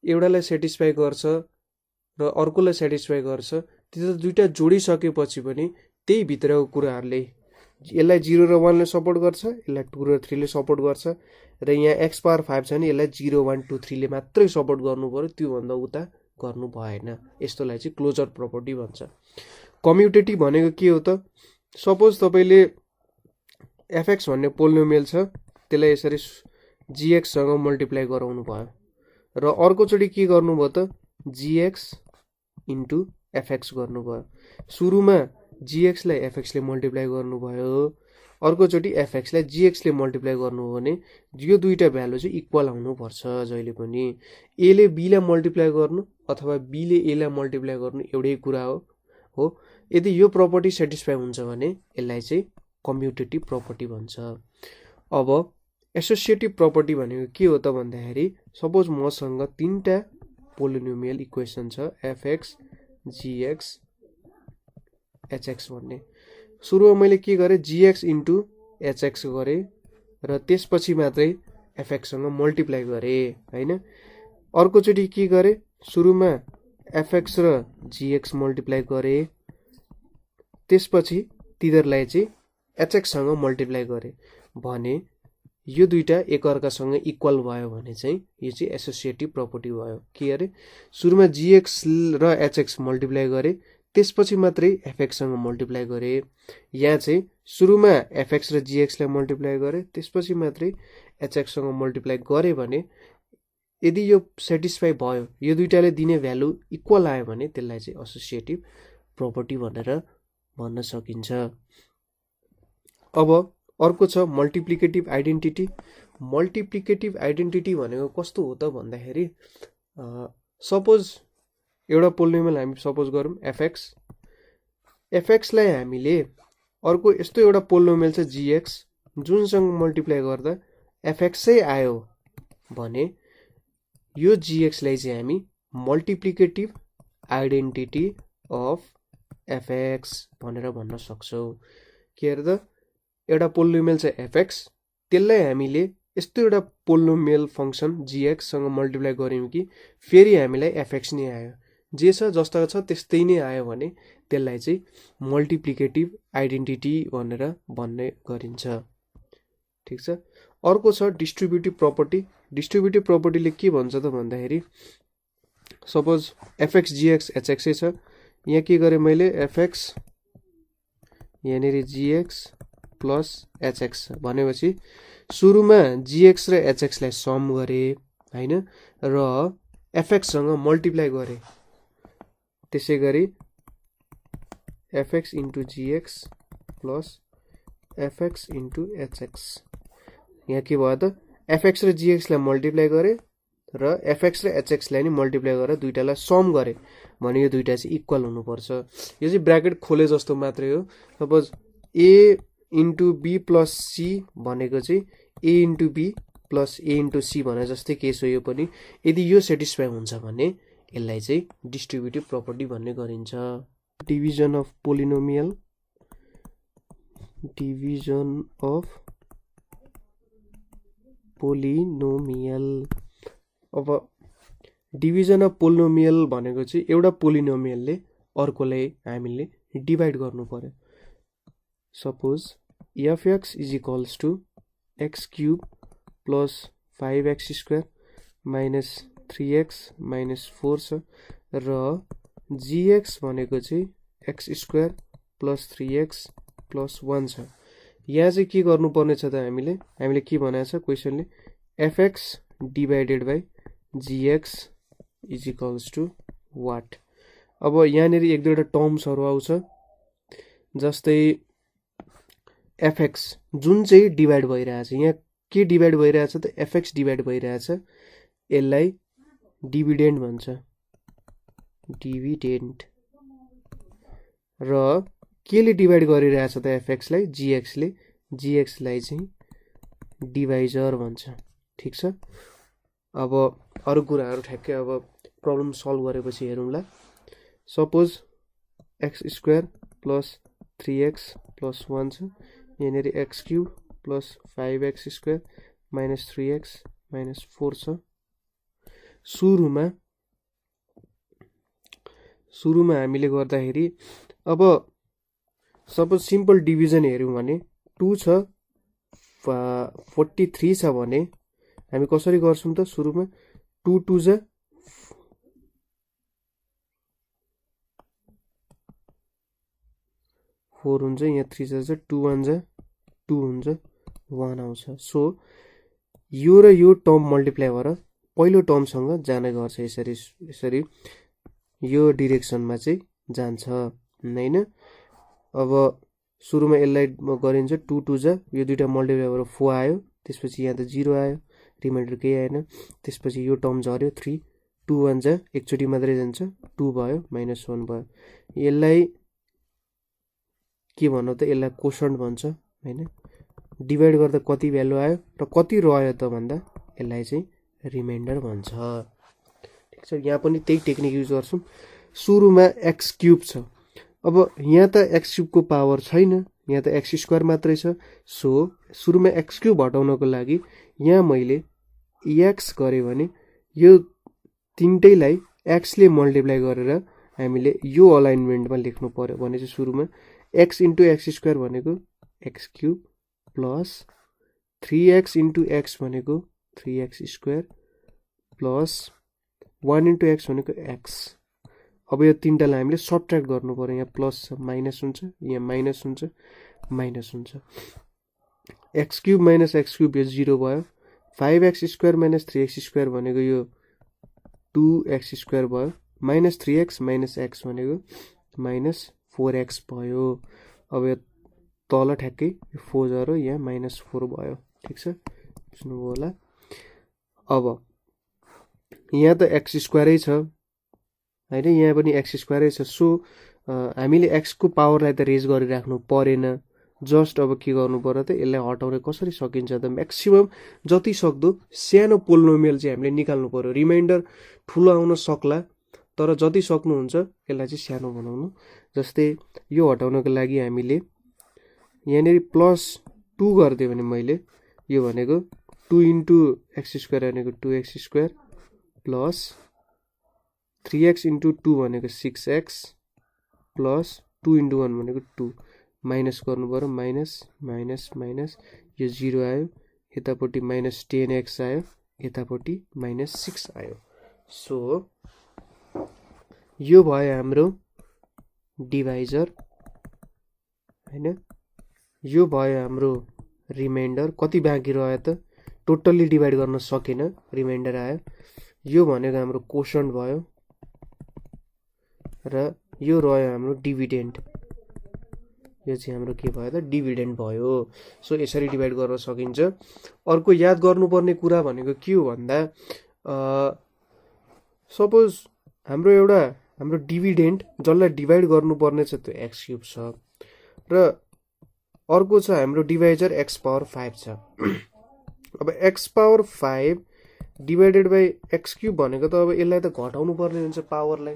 एउटालाई सेटिस्फाई गर्छ र अर्कोलाई सेटिस्फाई गर्छ, त्यो त दुईटा जोडिसकेपछि पनि त्यही भित्रको कुराहरूले यसलाई 0 र 1 ले सपोर्ट गर्छ, यसलाई 2 र 3 ले सपोर्ट गर्छ र यहाँ एक्स पावर 5 छ भने यसलाई 0 1 2 3 ले मात्रै सपोर्ट गर्नु पर्यो, त्यो भन्दा उता गर्नु भएन। यस्तोलाई चाहिँ क्लोजर प्रपर्टी भन्छ। कम्युटेटिभ भनेको के हो त, सपोज तपाईले एफएक्स भन्ने पोलिनोमियल छ, त्यसलाई यसरी जीएक्स सँग मल्टिप्लाई गराउनु भयो र अर्कोचोटि के गर्नुभयो त जीएक्स इन्टु एफएक्स गर्नुभयो। सुरुमा जीएक्स लाई एफएक्स ले मल्टिप्लाई गर्नुभयो, अर्कोचोटि एफएक्स लाई जीएक्स ले मल्टिप्लाई गर्नु हो भने यो दुईटा भ्यालु चाहिँ इक्वल आउनु पर्छ। जहिले पनि ए ले बी लाई मल्टिप्लाई गर्नु अथवा बी ले ए लाई मल्टिप्लाई गर्नु एउटै कुरा हो। यदि यो प्रपर्टी सेटिस्फाई हुन्छ भने यसलाई चाहिँ कम्युटेटिभ प्रपर्टी भन्छ। अब एसोसिएटिभ प्रपर्टी भनेको के हो त भन्दाखेरि, सपोज मसँग तीनटा पोलिनोमियल इक्वेसन छ एफएक्स जीएक्स एचएक्स भन्ने। सुरुमा मैले के गरेँ, जीएक्स इन्टु एचएक्स गरेँ र त्यसपछि मात्रै एफएक्ससँग मल्टिप्लाई गरेँ हैन। अर्कोचोटि के गरेँ, सुरुमा एफएक्स र जीएक्स मल्टिप्लाई गरेँ, त्यसपछि तिनीहरूलाई चाहिँ एचएक्ससँग मल्टिप्लाई गरेँ भने यो दुईटा एकअर्कासँग इक्वल भयो भने चाहिँ यो चाहिँ एसोसिएटिभ प्रपर्टी भयो। के अरे, सुरुमा जीएक्स र एचएक्स मल्टिप्लाई गरेँ, त्यसपछि मात्रै एफएक्ससँग मल्टिप्लाई गरेँ। यहाँ चाहिँ सुरुमा एफएक्स र जीएक्सलाई मल्टिप्लाई गरेँ, त्यसपछि मात्रै एचएक्ससँग मल्टिप्लाई गरेँ भने यदि यो सेटिस्फाई भयो, यो दुईटाले दिने भ्यालु इक्वल आयो भने त्यसलाई चाहिँ एसोसिएटिभ प्रपर्टी भनेर भन्न सकिन्छ। अब अर्को छ मल्टिप्लिकेटिभ आइडेन्टिटी। मल्टिप्लिकेटिभ आइडेन्टिटी भनेको कस्तो हो त भन्दाखेरि, सपोज एउटा पोलिनोमियल हामी सपोज गरौँ एफएक्स, एफएक्सलाई हामीले अर्को यस्तो एउटा पोलिनोमियल छ जीएक्स जुनसँग मल्टिप्लाई गर्दा एफएक्सै आयो भने यो जीएक्सलाई चाहिँ हामी मल्टिप्लिकेटिभ आइडेन्टिटी अफ एफएक्स भनेर भन्न सक्छौँ। के अरे त, एउटा पोलिनोमियल छ एफएक्स, त्यसलाई हामीले यस्तो एउटा पोलिनोमियल फङ्सन जीएक्ससँग मल्टिप्लाई गऱ्यौँ कि फेरि हामीलाई एफएक्स नै आयो, जे छ जस्तो छ त्यस्तै नै आयो भने त्यसलाई चाहिँ मल्टिप्लिकेटिभ आइडेन्टिटी भनेर भन्ने गरिन्छ। ठिक छ। अर्को छ डिस्ट्रिब्युटिभ प्रपर्टी। डिस्ट्रिब्युटिभ प्रपर्टीले के भन्छ त भन्दाखेरि, सपोज एफएक्स जीएक्स एचएक्सै छ, यहाँ के गरेँ मैले एफएक्स यहाँनिर जीएक्स प्लस एचएक्स भनेपछि सुरुमा जीएक्स र एचएक्सलाई सम गरेँ हैन र एफएक्ससँग मल्टिप्लाई गरेँ। त्यसै गरी FX into GX plus FX into hx, यहाँ के भयो त एफएक्स र जीएक्सलाई मल्टिप्लाई गरेँ र एफएक्स र एचएक्सलाई नि मल्टिप्लाई गरेर दुईटालाई सम गरेँ भने यो दुईटा चाहिँ इक्वल हुनुपर्छ। यो चाहिँ ब्र्याकेट खोले जस्तो मात्रै हो। Suppose a into b plus c भनेको चाहिँ a into b plus a into c भने जस्तै केस हो यो पनि। यदि यो सेटिस्फाई हुन्छ भने यसलाई चाहिँ डिस्ट्रिब्युटिभ प्रपर्टी भन्ने गरिन्छ। Division of polynomial, division of polynomial. अब डिभिजन अफ पोलिनोमियल भनेको चाहिँ एउटा पोलिनोमियलले अर्कोलाई हामीले डिभाइड गर्नु पर्यो। Suppose f x is equals to x cube plus 5x square minus 3x minus 4 छ र जीएक्स भनेको चाहिँ x square plus 3x plus 1 छ। यहाँ चाहिँ के गर्नुपर्ने छ त हामीले के भनेको छ क्वेसनले f x divided by g x is equals to what. अब यहाँनिर एक दुईवटा टर्म्सहरू आउँछ, जस्तै एफएक्स जुन चाहिँ डिभाइड भइरहेछ, यहाँ के डिभाइड भइरहेछ त एफएक्स डिभाइड भइरहेछ, यसलाई डिभिडेन्ड भन्छ, डिभिडेन्ड। र केले डिभाइड गरिरहेछ त एफएक्सलाई, जीएक्सलाई चाहिँ डिभाइजर भन्छ। ठिक छ। अब अरू कुराहरू ठ्याक्कै अब प्रब्लम सल्भ गरेपछि हेरौँला। Suppose x square plus 3x plus 1 छ, यहाँनिर x cube plus 5x square minus 3x minus 4 छ। सुरुमा हामीले गर्दाखेरि अब सपोज सिम्पल डिभिजन हेऱ्यौँ भने 2 छ 43 छ भने हामी कसरी गर्छौँ त सुरुमा 2 2 जा 4 हुन्छ, यहाँ 3 जा 2 1 जा 2 हुन्छ, 1 आउँछ। सो यो र यो टर्म मल्टिप्लाई भएर पहिलो टर्मसँग जाने गर्छ, यसरी यो डिरेक्सनमा चाहिँ जान्छ हैन। अब सुरुमा यसलाई गरिन्छ 2 2 जा यो दुईटा मल्टिप्लाई भएर 4 आयो, त्यसपछि यहाँ त 0 आयो, रिमाइन्डर केही आएन। त्यसपछि यो टर्म झर्यो 3 2 1 जा एकचोटि मात्रै जान्छ 2 भयो माइनस 1 भयो। यसलाई के भन्नु त, यसलाई कोशन्ट भन्छ हैन। डिभाइड गर्दा कति भ्यालु आयो र कति रह्यो त भन्दा यसलाई चाहिँ रिमाइन्डर भन्छ। ठिक छ। यहाँ पनि त्यही टेक्निक युज गर्छौँ। सुरुमा एक्स क्युब छ, अब यहाँ त एक्स क्युबको पावर छैन, यहाँ त एक्स स्क्वायर मात्रै छ। सो सुरुमा एक्स क्युब हटाउनको लागि यहाँ मैले एक्स गरेँ भने यो तिनटैलाई एक्सले मल्टिप्लाई गरेर हामीले यो अलाइनमेन्टमा लेख्नु पर्यो भने चाहिँ सुरुमा एक्स इन्टु एक्स स्क्वायर भनेको x cube plus 3x into x भनेको 3x square plus 1 into x भनेको एक्स। अब यो तिनटालाई हामीले सबट्र्याक्ट गर्नु पर्यो, यहाँ प्लस छ माइनस हुन्छ, यहाँ माइनस हुन्छ माइनस हुन्छ। X cube minus x cube यो 0 भयो, 5x square minus 3x square भनेको यो 2x स्क्वायर भयो, माइनस 3x माइनस एक्स भनेको माइनस 4x भयो। अब यो तल ठ्याक्कै 4 0 यहाँ माइनस 4 भयो। ठिक छ, बुझ्नुभयो होला। अब यहाँ त एक्स स्क्वायरै छ हैन, यहाँ पनि एक्स स्क्वायरै छ। सो हामीले एक्सको पावरलाई त रेज गरिराख्नु परेन, जस्ट अब के गर्नु पर्यो त यसलाई हटाउन कसरी सकिन्छ त म्याक्सिमम जति सक्दो सानो पोलिनोमियल चाहिँ हामीले निकाल्नु पर्यो। रिमाइन्डर ठुलो आउन सक्ला, तर जति सक्नुहुन्छ यसलाई चाहिँ सानो बनाउनु। जस्तै यो हटाउनको लागि हामीले यहाँनिर प्लस 2 गरिदियो भने मैले यो भनेको 2 इन्टु एक्स स्क्वायर भनेको 2x square plus 3x into 2 भनेको 6x प्लस 2 इन्टु 1 भनेको 2 माइनस गर्नु पर्यो, माइनस माइनस माइनस यो 0 आयो, यतापट्टि माइनस 10x आयो, यतापट्टि माइनस 6 आयो। सो यो भयो हाम्रो डिभाइजर हैन, यो भयो हाम्रो रिमाइन्डर। कति बाँकी रह्यो त, टोटल्ली डिभाइड गर्न सकेन, रिमाइन्डर आयो। यो भनेको हाम्रो कोशन्ट भयो र यो रह्यो हाम्रो डिभिडेन्ड, यो चाहिँ हाम्रो के भयो त डिभिडेन्ड भयो। सो यसरी डिभाइड गर्न सकिन्छ। अर्को याद गर्नुपर्ने कुरा भनेको के हो भन्दा सपोज हाम्रो डिभिडेन्ड जसलाई डिभाइड गर्नुपर्ने छ त्यो एक्स क्युब छ र अर्को छ हाम्रो डिभाइजर एक्स पावर 5 छ। अब x power 5 divided by x cube भनेको त अब यसलाई त घटाउनु पर्ने हुन्छ पावरलाई।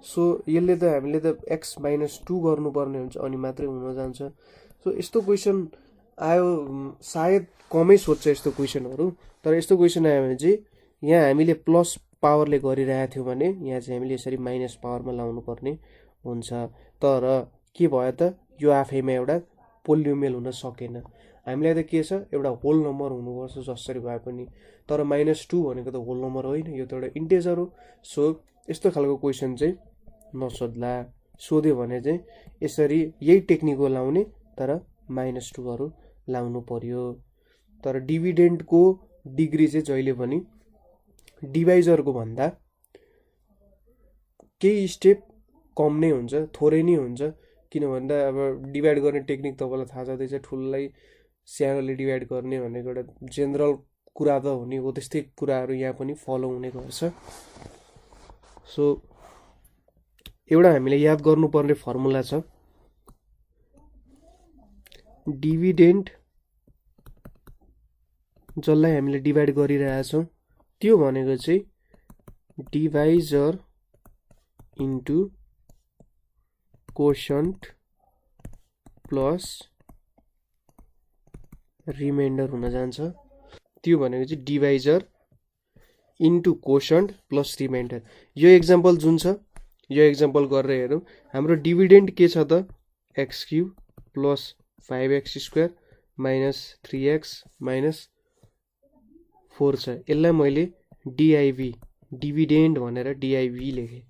सो यसले त हामीले त एक्स माइनस 2 गर्नुपर्ने हुन्छ अनि मात्रै हुन जान्छ। सो यस्तो क्वेसन आयो, सायद कमै सोध्छ यस्तो क्वेसनहरू, तर यस्तो क्वेसन आयो भने चाहिँ यहाँ हामीले प्लस पावरले गरिरहेको थियो भने यहाँ चाहिँ हामीले यसरी माइनस पावरमा लाउनु पर्ने हुन्छ। तर के भयो त यो आफैमा एउटा पोलिनोमियल हुन सकेन। हामीलाई त के छ एउटा होल नम्बर हुनुपर्छ जसरी भए पनि, तर -2 भनेको त होल नम्बर होइन, यो त एउटा इन्टिजर हो। सो यस्तो खालको क्वेसन चाहिँ नसोध्ला। सोध्यो भने चाहिँ यसरी यही टेक्निक लाउने तर -2 लाउनु पर्यो। तर डिभिडेन्डको डिग्री चाहिँ जहिले पनि डिभाइजरको भन्दा केही स्टेप कम नै हुन्छ, थोरै नै हुन्छ। किन भन्दा अब डिभाइड गर्ने टेक्निक तपाईँलाई थाहा छँदैछ, ठुलै सानोले डिभाइड गर्ने भनेको एउटा जेनरल कुरा त हो नि, हो त्यस्तै कुराहरू यहाँ पनि फलो हुने गर्छ। सो एउटा हामीले याद गर्नुपर्ने फर्मुला छ, डिभिडेन्ड जसलाई हामीले डिभाइड गरिरहेछौँ त्यो भनेको चाहिँ divisor into quotient plus reminder हुन जान्छ। त्यो भनेको चाहिँ divisor into quotient plus reminder. यो एक्जाम्पल जुन छ यो एक्जाम्पल गरेर हेरौँ। हाम्रो डिभिडेन्ड के छ त x³ plus 5x² minus 3x minus 4 छ। यसलाई मैले डिआइभी डिभिडेन्ड भनेर डिआइभी लेखेँ।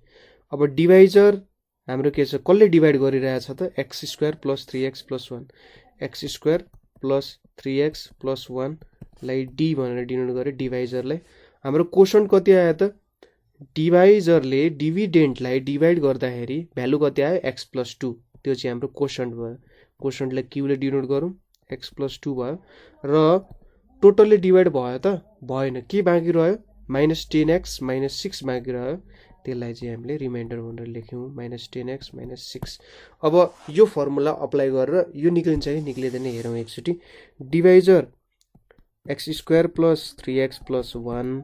अब डिभाइजर हाम्रो के छ, कसले डिभाइड गरिरहेछ त x² plus 3x plus 1, x² plus 3x plus 1 लाई डी भनेर डिनोट गरे डिभाइजरलाई। हाम्रो कोशन्ट कति आयो त, डिभाइजरले डिभिडेन्डलाई डिभाइड गर्दाखेरि भ्यालु कति आयो x+2, त्यो चाहिँ हाम्रो कोशन्ट भयो। कोशन्टलाई क्यूले डिनोट गरौँ, x+2 भयो। र टोटलले डिभाइड भयो त भएन, के बाँकी रह्यो -10x -6 बाँकी रह्यो, त्यसलाई चाहिँ हामीले रिमाइन्डर भनेर लेख्यौँ -10x -6। अब यो फर्मुला अप्लाई गरेर यो निक्लिन्छ कि निक्लिँदैन हेरौँ एकचोटि। Divisor x² plus 3x plus 1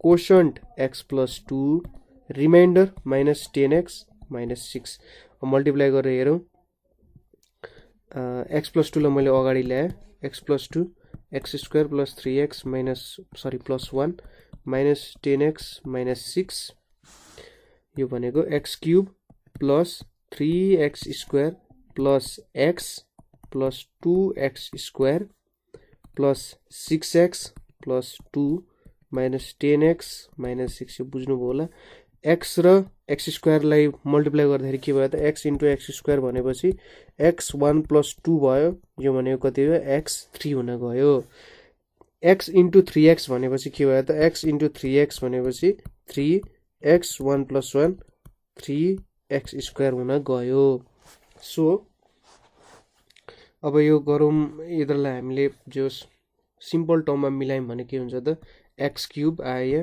quotient x+2 reminder -10x -6। Multiply गरेर हेरौँ, x+2 लाई मैले अगाडि ल्याएँ, x+2 x² plus 3x plus 1 -10x -6, यो भनेको x³ plus 3x² plus x plus 2x² plus 6x plus 2 -10x -6। यो बुझ्नुभयो होला। x र x² लाई मल्टिप्लाई गर्दाखेरि के भयो त x इन्टु x² भनेपछि x1 प्लस 2 भयो, यो भनेको कति हो x3 हुन गयो। x इन्टु 3x भनेपछि के भयो त x इन्टु 3x भनेपछि 3x1 प्लस 1 3x² हुन गयो। सो अब यो गरौँ, यिनीहरूलाई हामीले जो सिम्पल टर्ममा मिलायौँ भने के हुन्छ त x³ आयो,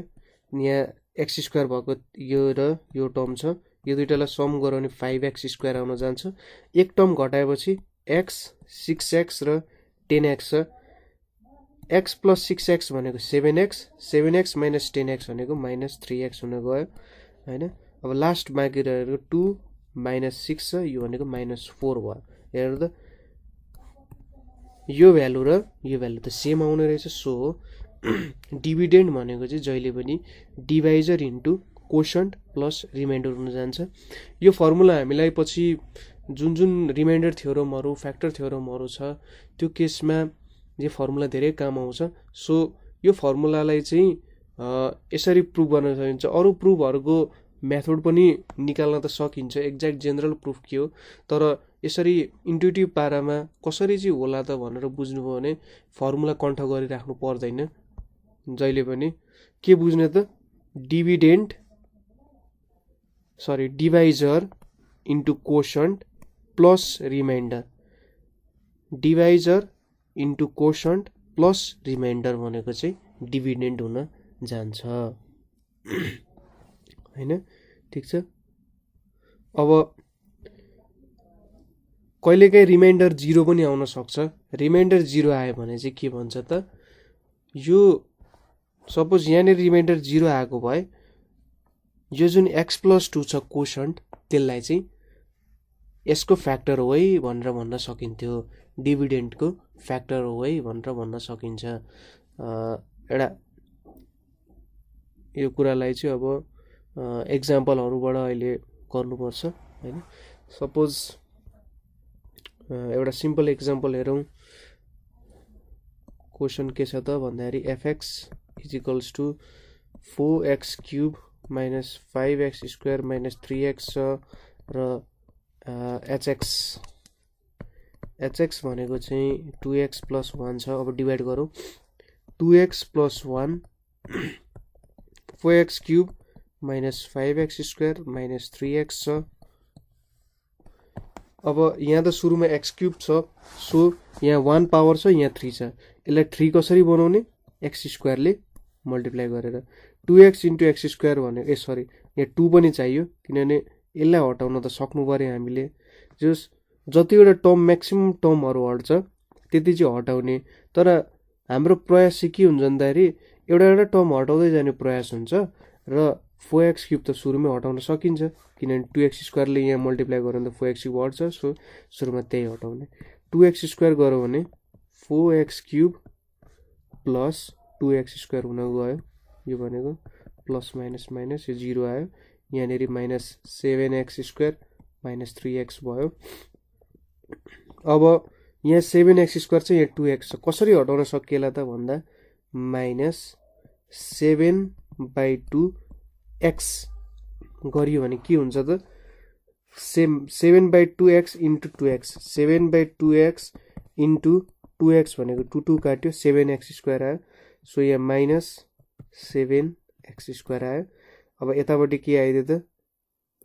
यहाँ x² भएको यो र यो टर्म छ, यो दुइटालाई सम गरौँ भने 5x² आउन जान्छ। एक टर्म घटाएपछि x 6x र 10x छ। x प्लस 6x भनेको 7x, 7x माइनस 10x भनेको -3x हुन गयो होइन। अब लास्ट बाँकी रहेको 2 -6 छ, यो भनेको -4 भयो। हेर्नु त यो भ्यालु र यो भ्यालु त सेम आउने रहेछ। सो डिभिडेन्ड भनेको चाहिँ जहिले पनि divisor into quotient plus reminder हुन जान्छ। यो फर्मुला हामीलाई पछि जुन जुन रिमाइन्डर थ्योरमहरू फ्याक्टर थ्योरमहरू छ त्यो केसमा यो फर्मुला धेरै काम आउँछ। सो यो फर्मुलालाई चाहिँ यसरी प्रुभ गर्न सकिन्छ। अरू प्रुफहरूको मेथड पनि निकाल्न त सकिन्छ, एक्ज्याक्ट जेनरल प्रुफ के हो, तर यसरी इन्ट्युटिभ पारामा कसरी चाहिँ होला त भनेर बुझ्नुभयो भने फर्मुला कण्ठ गरिराख्नु पर्दैन। जहिले पनि के बुझ्ने त divisor into quotient plus remainder, divisor into quotient plus remainder भनेको चाहिँ डिभिडेन्ड हुन जान्छ होइन। ठिक छ। अब कहिलेकाहीँ रिमाइन्डर 0 पनि आउन सक्छ। रिमाइन्डर 0 आयो भने चाहिँ के भन्छ त, यो सपोज यहाँनिर रिमाइन्डर 0 आएको भए यो जुन x+2 छ कोशन्ट त्यसलाई चाहिँ यसको फ्याक्टर हो है भनेर भन्न सकिन्थ्यो, डिभिडेन्डको फ्याक्टर हो है भनेर भन्न सकिन्छ। एउटा यो कुरालाई चाहिँ अब एक्जाम्पलहरुबाट अहिले गर्नुपर्छ हैन। सपोज एउटा सिम्पल एक्जाम्पल हेरौं। क्वेशन के छ त भन्दाखेरि fx = 4x³ - 5x² - 3x छ र hx भनेको चाहिँ 2x + 1 छ। अब डिवाइड गरौँ। 2x + 1 4x³ - 5x² - 3x छ। अब यहाँ त सुरुमा x³ छ, सो यहाँ 1 पावर छ, यहाँ 3 छ। यसलाई 3 कसरी बनाउने? x² ले मल्टिप्लाई गरेर। 2x * x² भने सरी यहाँ 2 पनि चाहियो, किनभने यसलाई हटाउन त सक्नु पर्यो हामीले। जस जतिवटा टर्म म्याक्सिमम टर्महरु हट्छ त्यति चाहिँ हटाउने। तर हाम्रो प्रयास चाहिँ के हुन्छ भन्दाखेरि एउटा टर्म हटाउँदै जाने प्रयास हुन्छ र 4x³ त सुरुमै हटाउन सकिन्छ, किनभने 2x² ले यहाँ मल्टिप्लाई गर्यो भने त 4x³ हट्छ, सो सुरुमा त्यही हटाउने। 2x² गर्यो भने 4x³ + 2x² हुन गयो। यो भनेको प्लस माइनस माइनस यो 0 आयो। यहाँनेरि -7x² - 3x भयो। अब यहाँ 7x² चाहिँ यहाँ 2x छ। कसरी हटाउन सकिएला त भन्दा -7/2x गरियो भने के हुन्छ त? 7/2x * 2x 7/2x * 2x भनेको 2 2 काट्यो, 7x² आयो। सो यहाँ -7x² आयो। अब यतापट्टि के आइदियो त?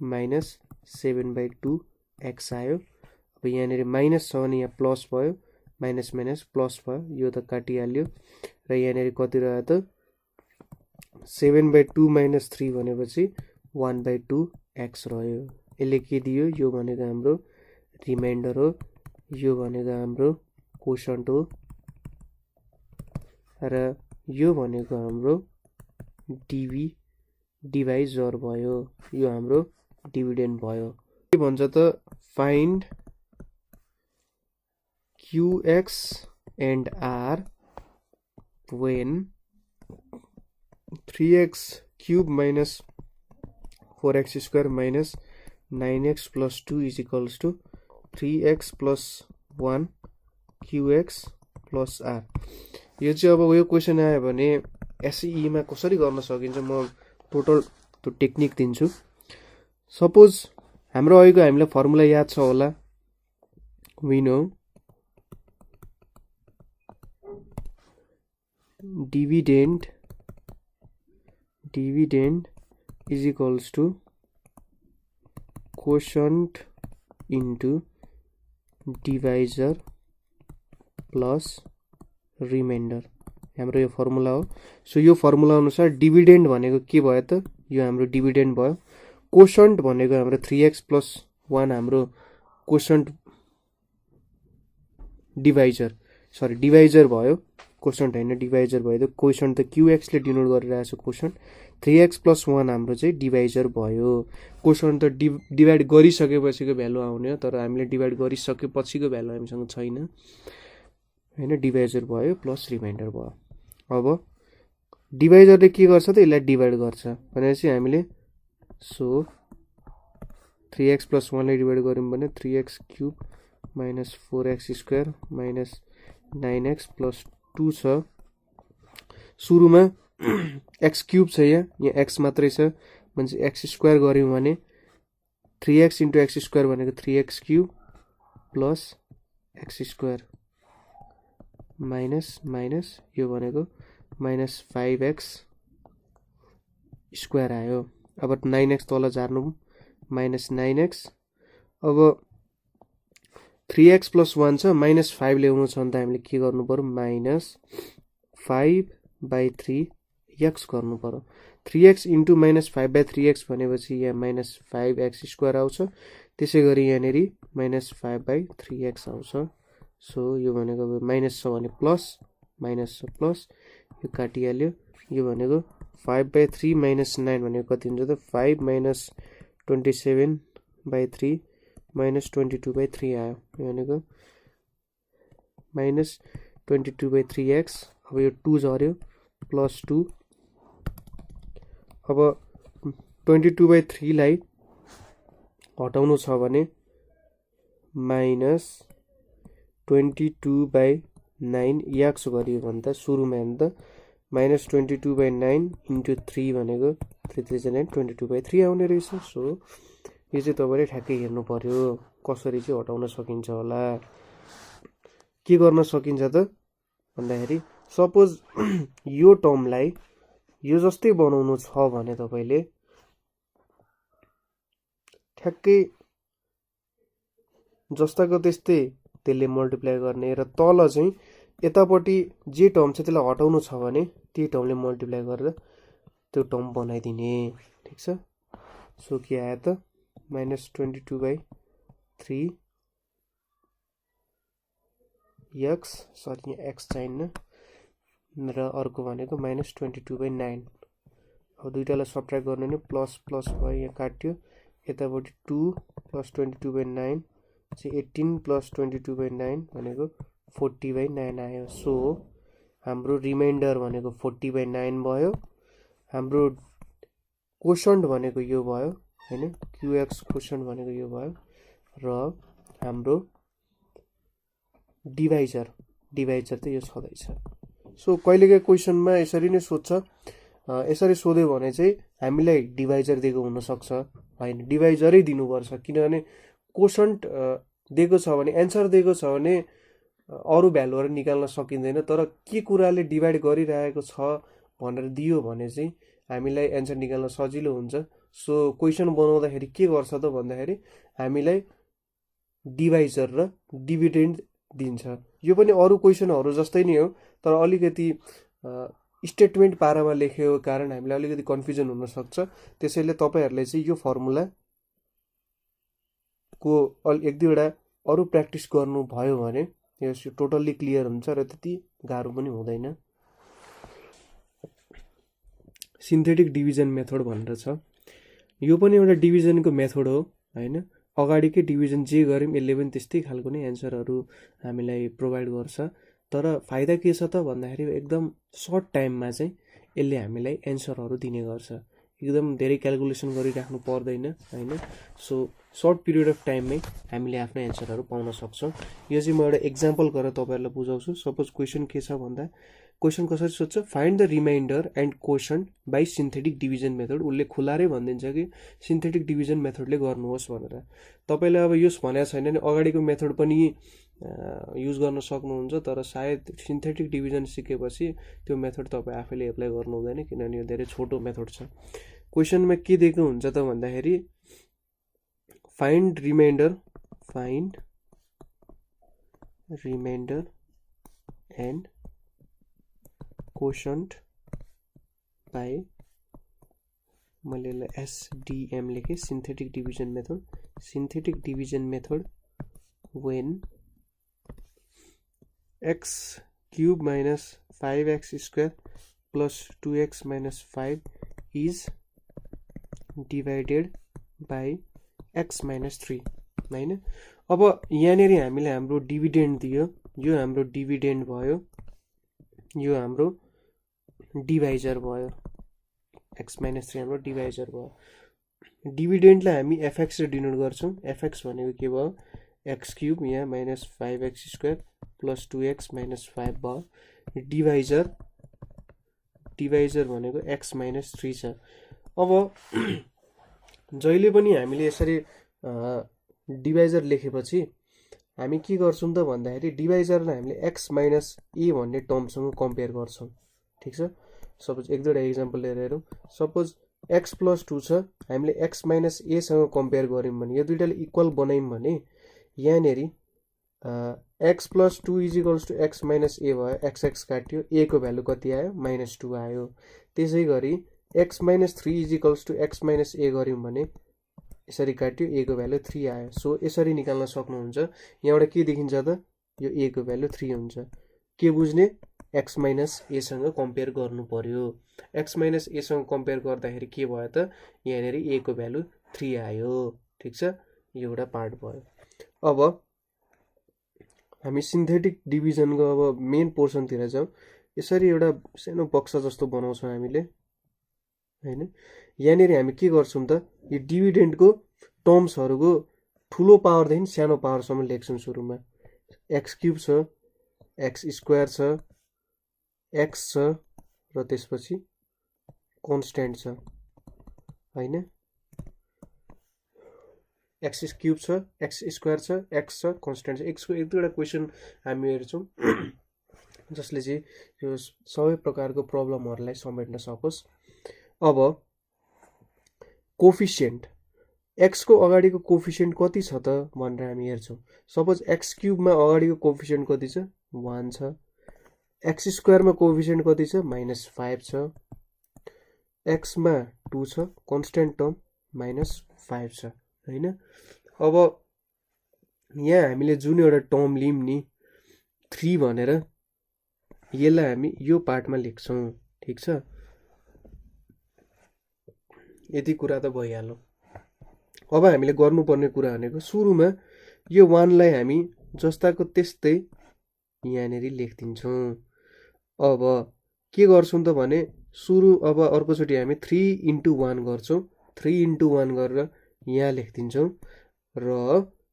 -7/2x आयो। अब यहाँनेरि माइनस छ भने यहाँ प्लस भयो, माइनस माइनस प्लस भयो, यो त काटिहाल्यो र यहाँनेरि कति रह्यो त? 7/2 - 3 भनेपछि 1/2x रह्यो। यसले के दियो? यो भनेको हाम्रो रिमाइन्डर हो, यो भनेको हाम्रो कोशन्ट हो र यो भनेको हाम्रो डिभाइजर भयो। यो हाम्रो डिभिडेन्ड भयो। के भन्छ त? Find qx and r when 3x³ - 4x² - 9x + 2 = 3x + 1 qx + r। यो चाहिँ अब यो क्वेशन आयो भने एसई मा कसरी गर्न सकिन्छ म टोटल त्यो टेक्निक दिन्छु। सपोज हाम्रो अहिलेको हामीलाई फर्मुला याद छ होला। we know dividend is equals to quotient into divisor plus remainder। हाम्रो यो फर्मुला हो। सो यो फर्मुला अनुसार डिभिडेन्ड भनेको के भयो त? यो हाम्रो डिभिडेन्ड भयो। कोशन्ट भनेको हाम्रो 3x + 1 हाम्रो कोशन्ट डिभाइजर भयो। कोशन्ट हैन डिभाइजर भयो। कोशन्ट त qx ले डिनोट गरिरहेको छ कोशन्ट। 3x + 1 हाम्रो चाहिँ डिभाइजर भयो। कोशन्ट त डिभाइड गरिसकेपछिको भ्यालु आउने हो, तर हामीले डिभाइड गरिसकेपछिको भ्यालु हामीसँग छैन हैन। डिभाइजर भयो प्लस रिमाइन्डर भयो। अब डिभाइजरले के गर्छ त? यसलाई डिभाइड गर्छ भनेपछि हामीले सो 3x + 1 ले डिभाइड गर्यौं भने 3x³ - 4x² - 9x + 2 छ। सुरुमा x³ छ, यहाँ x मात्रै छ भने x² गर्यौं भने 3x * x² भनेको 3x³ + x² माइनस माइनस यो भनेको -5x² आयो। अब 9x तल झार्नु -9x। अब 3x + 1 छ, -5 ल्याउनु छ भने त हामीले के गर्नु पर्यो? -5/3x गर्नु पर्यो। 3x * -5/3x भनेपछि यहाँ -5x² आउँछ। त्यसैगरी यहाँनेरि -5/3x आउँछ। सो यो भनेको माइनस छ भने प्लस, माइनस छ प्लस, यो काटिहाल्यो। यो भनेको 5/3 - 9 भनेको कति हुन्छ त? 5 - 27/3 - 22/3 आयो। यो भनेको -22/3x। अब यो 2 झर्यो, +2 अब 22/3 लाई हटाउनु छ भने -22/9 याक्स गरियो भने त सुरुमा हेर्नु त -22/9 इन्टु 3 भनेको 3 3 9 22/3 आउने रहेछ। सो यो चाहिँ तपाईँले ठ्याक्कै हेर्नु पर्यो कसरी चाहिँ हटाउन सकिन्छ होला। के गर्न सकिन्छ त भन्दाखेरि सपोज यो टर्मलाई यो जस्तै बनाउनु छ भने तपाईँले ठ्याक्कै जस्ताको त्यस्तै त्यसले मल्टिप्लाई गर्ने र तल चाहिँ यतापट्टि जे टर्म छ त्यसलाई हटाउनु छ भने त्यही टर्मले मल्टिप्लाई गरेर त्यो टर्म बनाइदिने। ठिक छ। सो के आयो त -22/3 एक्स सरी यहाँ एक्स चाहिन्न र अर्को भनेको -22/9। अब दुईटालाई सब्ट्र्याक्ट गर्नु भने प्लस प्लस भयो यहाँ काट्यो यतापट्टि 2 + 22/9 चाहिँ 18 + 22/9 भनेको 40/9 आयो। सो हाम्रो रिमाइन्डर भनेको 40/9 भयो। हाम्रो कोशन्ट भनेको यो भयो हैन क्युएक्स कोशन्ट भनेको यो भयो र हाम्रो डिभाइजर चाहिँ यो छँदैछ। सो कहिलेकाहीँ क्वेसनमा यसरी नै सोध्छ। यसरी सोध्यो भने चाहिँ हामीलाई डिभाइजर दिएको हुनसक्छ होइन डिभाइजरै दिनुपर्छ किनभने कोशन्ट दिएको छ भने एन्सर दिएको छ भने अरू भ्यालुहरू निकाल्न सकिँदैन तर के कुराले डिभाइड गरिरहेको छ भनेर दियो भने चाहिँ हामीलाई एन्सर निकाल्न सजिलो हुन्छ। सो क्वेसन बनाउँदाखेरि के गर्छ त भन्दाखेरि हामीलाई डिभाइजर र डिभिडेन्ड दिन्छ। यो पनि अरू क्वेसनहरू जस्तै नै हो तर अलिकति स्टेटमेन्ट पारामा लेखेको कारण हामीलाई अलिकति कन्फ्युजन हुन सक्छ। त्यसैले तपाईहरुले चाहिँ यो फर्मुला को एक दुईवटा अरू प्र्याक्टिस गर्नु भयो भने यो टोटल्ली क्लियर हुन्छ र त्यति गाह्रो पनि हुँदैन। सिन्थेटिक डिभिजन मेथड भनेर छ। यो पनि एउटा डिभिजनको मेथड हो हैन अगाडिकै डिभिजन जे गर्यौं यसले पनि त्यस्तै खालको नै एन्सरहरू हामीलाई प्रोभाइड गर्छ। तर फाइदा के छ त भन्दाखेरि एकदम सर्ट टाइममा चाहिँ यसले हामीलाई एन्सरहरू दिने गर्छ। एकदम धेरै क्याल्कुलेसन गरिराख्नु पर्दैन हैन। सो सर्ट पिरियड अफ टाइममै हामीले आफ्नो एन्सरहरू पाउन सक्छौं। यो चाहिँ म एउटा एक्जाम्पल गरेर तपाईहरुलाई बुझाउँछु। सपोज क्वेशन के छ भन्दा क्वेशन कसरी सोध्छ find the remainder and quotient by synthetic division method. उसले खुलारै भनिदिन्छ कि सिन्थेटिक डिभिजन मेथडले गर्नुहोस् भनेर। तपाईले अब युस भनेको छैन नि अगाडिको मेथड पनि युज गर्न सक्नुहुन्छ तर सायद सिन्थेटिक डिभिजन सिकेपछि त्यो मेथड तपाई आफैले एप्लाई गर्नु हुँदैन किनभने यो धेरै छोटो मेथड छ। क्वेशनमा के दिएको हुन्छ त भन्दाखेरि find remainder and quotient by मैले यसलाई एसडिएम लेखेँ synthetic division method when x cube minus 5x square plus 2x minus 5 is divided by x minus 3 हैन। अब यहाँनेरि हामीले हाम्रो डिभिडेन्ड दियो यो हाम्रो डिभिडेन्ड भयो यो हाम्रो डिभाइजर भयो x minus 3 हाम्रो डिभाइजर भयो। डिभिडेन्डलाई हामी fx ले डिनोट गर्छौं। fx भनेको के भयो x क्यूब यहाँ minus 5x square plus 2x minus 5 भयो। डिभाइजर भनेको x minus 3 छ। अब जहिले पनि हामीले यसरी डिभाइजर लेखेपछि हामी के गर्छौं त भन्दाखेरि डिभाइजरलाई हामीले x minus a भन्ने टर्मसँग कम्पेयर गर्छौं। ठीक छ। सपोज एक दुईटा एक्जाम्पल लिएर हेरौं। सपोज x plus 2 छ हामीले x minus a सँग कम्पेयर गर्यौं भने यो दुईटाले इक्वल बनायौं भने यहाँनेरि x plus 2 is equals to x minus a भयो x काट्यो a को भ्यालु कति आयो -2 आयो। त्यसैगरी x minus 3 is equals to x minus a गर्यौं भने यसरी काट्यो a को भ्यालु 3 आयो। सो यसरी निकाल्न सक्नुहुन्छ। यहाँबाट के देखिन्छ त यो a को भ्यालु 3 हुन्छ। के बुझ्ने x minus a सँग कम्पेयर गर्नु पर्यो। x minus a सँग कम्पेयर गर्दाखेरि के भयो त यहाँनेरि a को भ्यालु 3 आयो। ठीक छ। यो एउटा पार्ट भयो। अब हामी सिन्थेटिक डिभिजनको अब मेन पोर्सन तिर जाउँ। यसरी एउटा सानो बक्सा जस्तो बनाउँछौं हामीले हैन। यहाँनिर हामी के गर्छौं त यो डिभिडेन्डको टर्म्सहरुको ठुलो पावरदेखि सानो पावरसम्म लेख्छौं सुरुमा x क्यूब छ x स्क्वायर छ x छ र त्यसपछि कन्स्ट्यान्ट छ हैन x क्यूब छ x स्क्वायर छ x छ कन्स्ट्यान्ट छ x को एक दुईवटा क्वेशन हामी हेर्छौं जसले चाहिँ यो सबै प्रकारको प्रब्लमहरुलाई समेट्न सकोस् अब कोफिसिएन्ट x को अगाडिको कोफिसिएन्ट कति छ त भनेर हामी हेर्छौं सपोज x क्यूब मा अगाडिको कोफिसिएन्ट कति छ 1 छ x स्क्वायर मा कोफिसिएन्ट कति छ -5 छ x मा 2 छ कन्स्ट्यान्ट टर्म -5 छ हैन अब यहाँ हामीले जुन एउटा टर्म लियौं नि 3 भनेर यसलाई हामी यो पार्टमा लेख्छौं ठीक छ यति कुरा त भइहाल्यो अब हामीले गर्नुपर्ने कुरा भनेको सुरुमा यो 1 लाई हामी जस्ताको त्यस्तै यहाँनेरि लेख्दिन्छौं अब के गर्छौं त भने सुरु अब अर्कोचोटी हामी 3 into 1 गर्छौं 3 into 1 गरेर यहाँ लेख्दिन्छौं र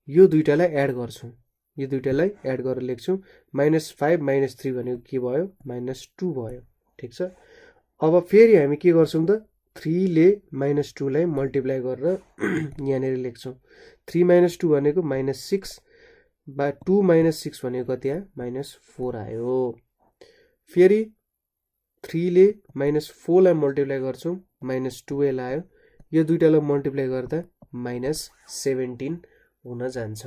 यो दुईटालाई एड गर्छौं यो दुईटालाई एड गरेर लेख्छौं -5 -3 भनेको के भयो -2 भयो ठीक छ अब फेरि हामी के गर्छौं त 3 ले -2 लाई मल्टिप्लाई गरेर यहाँनेरि लेख्छौं 3 - 2 भनेको -6 बा 2 - 6 भनेको कति आयो -4 आयो फेरि 3 ले -4 लाई मल्टिप्लाई गर्छौं -12 आयो यो दुईटालाई मल्टिप्लाई गर्दा -17 हुन जान्छ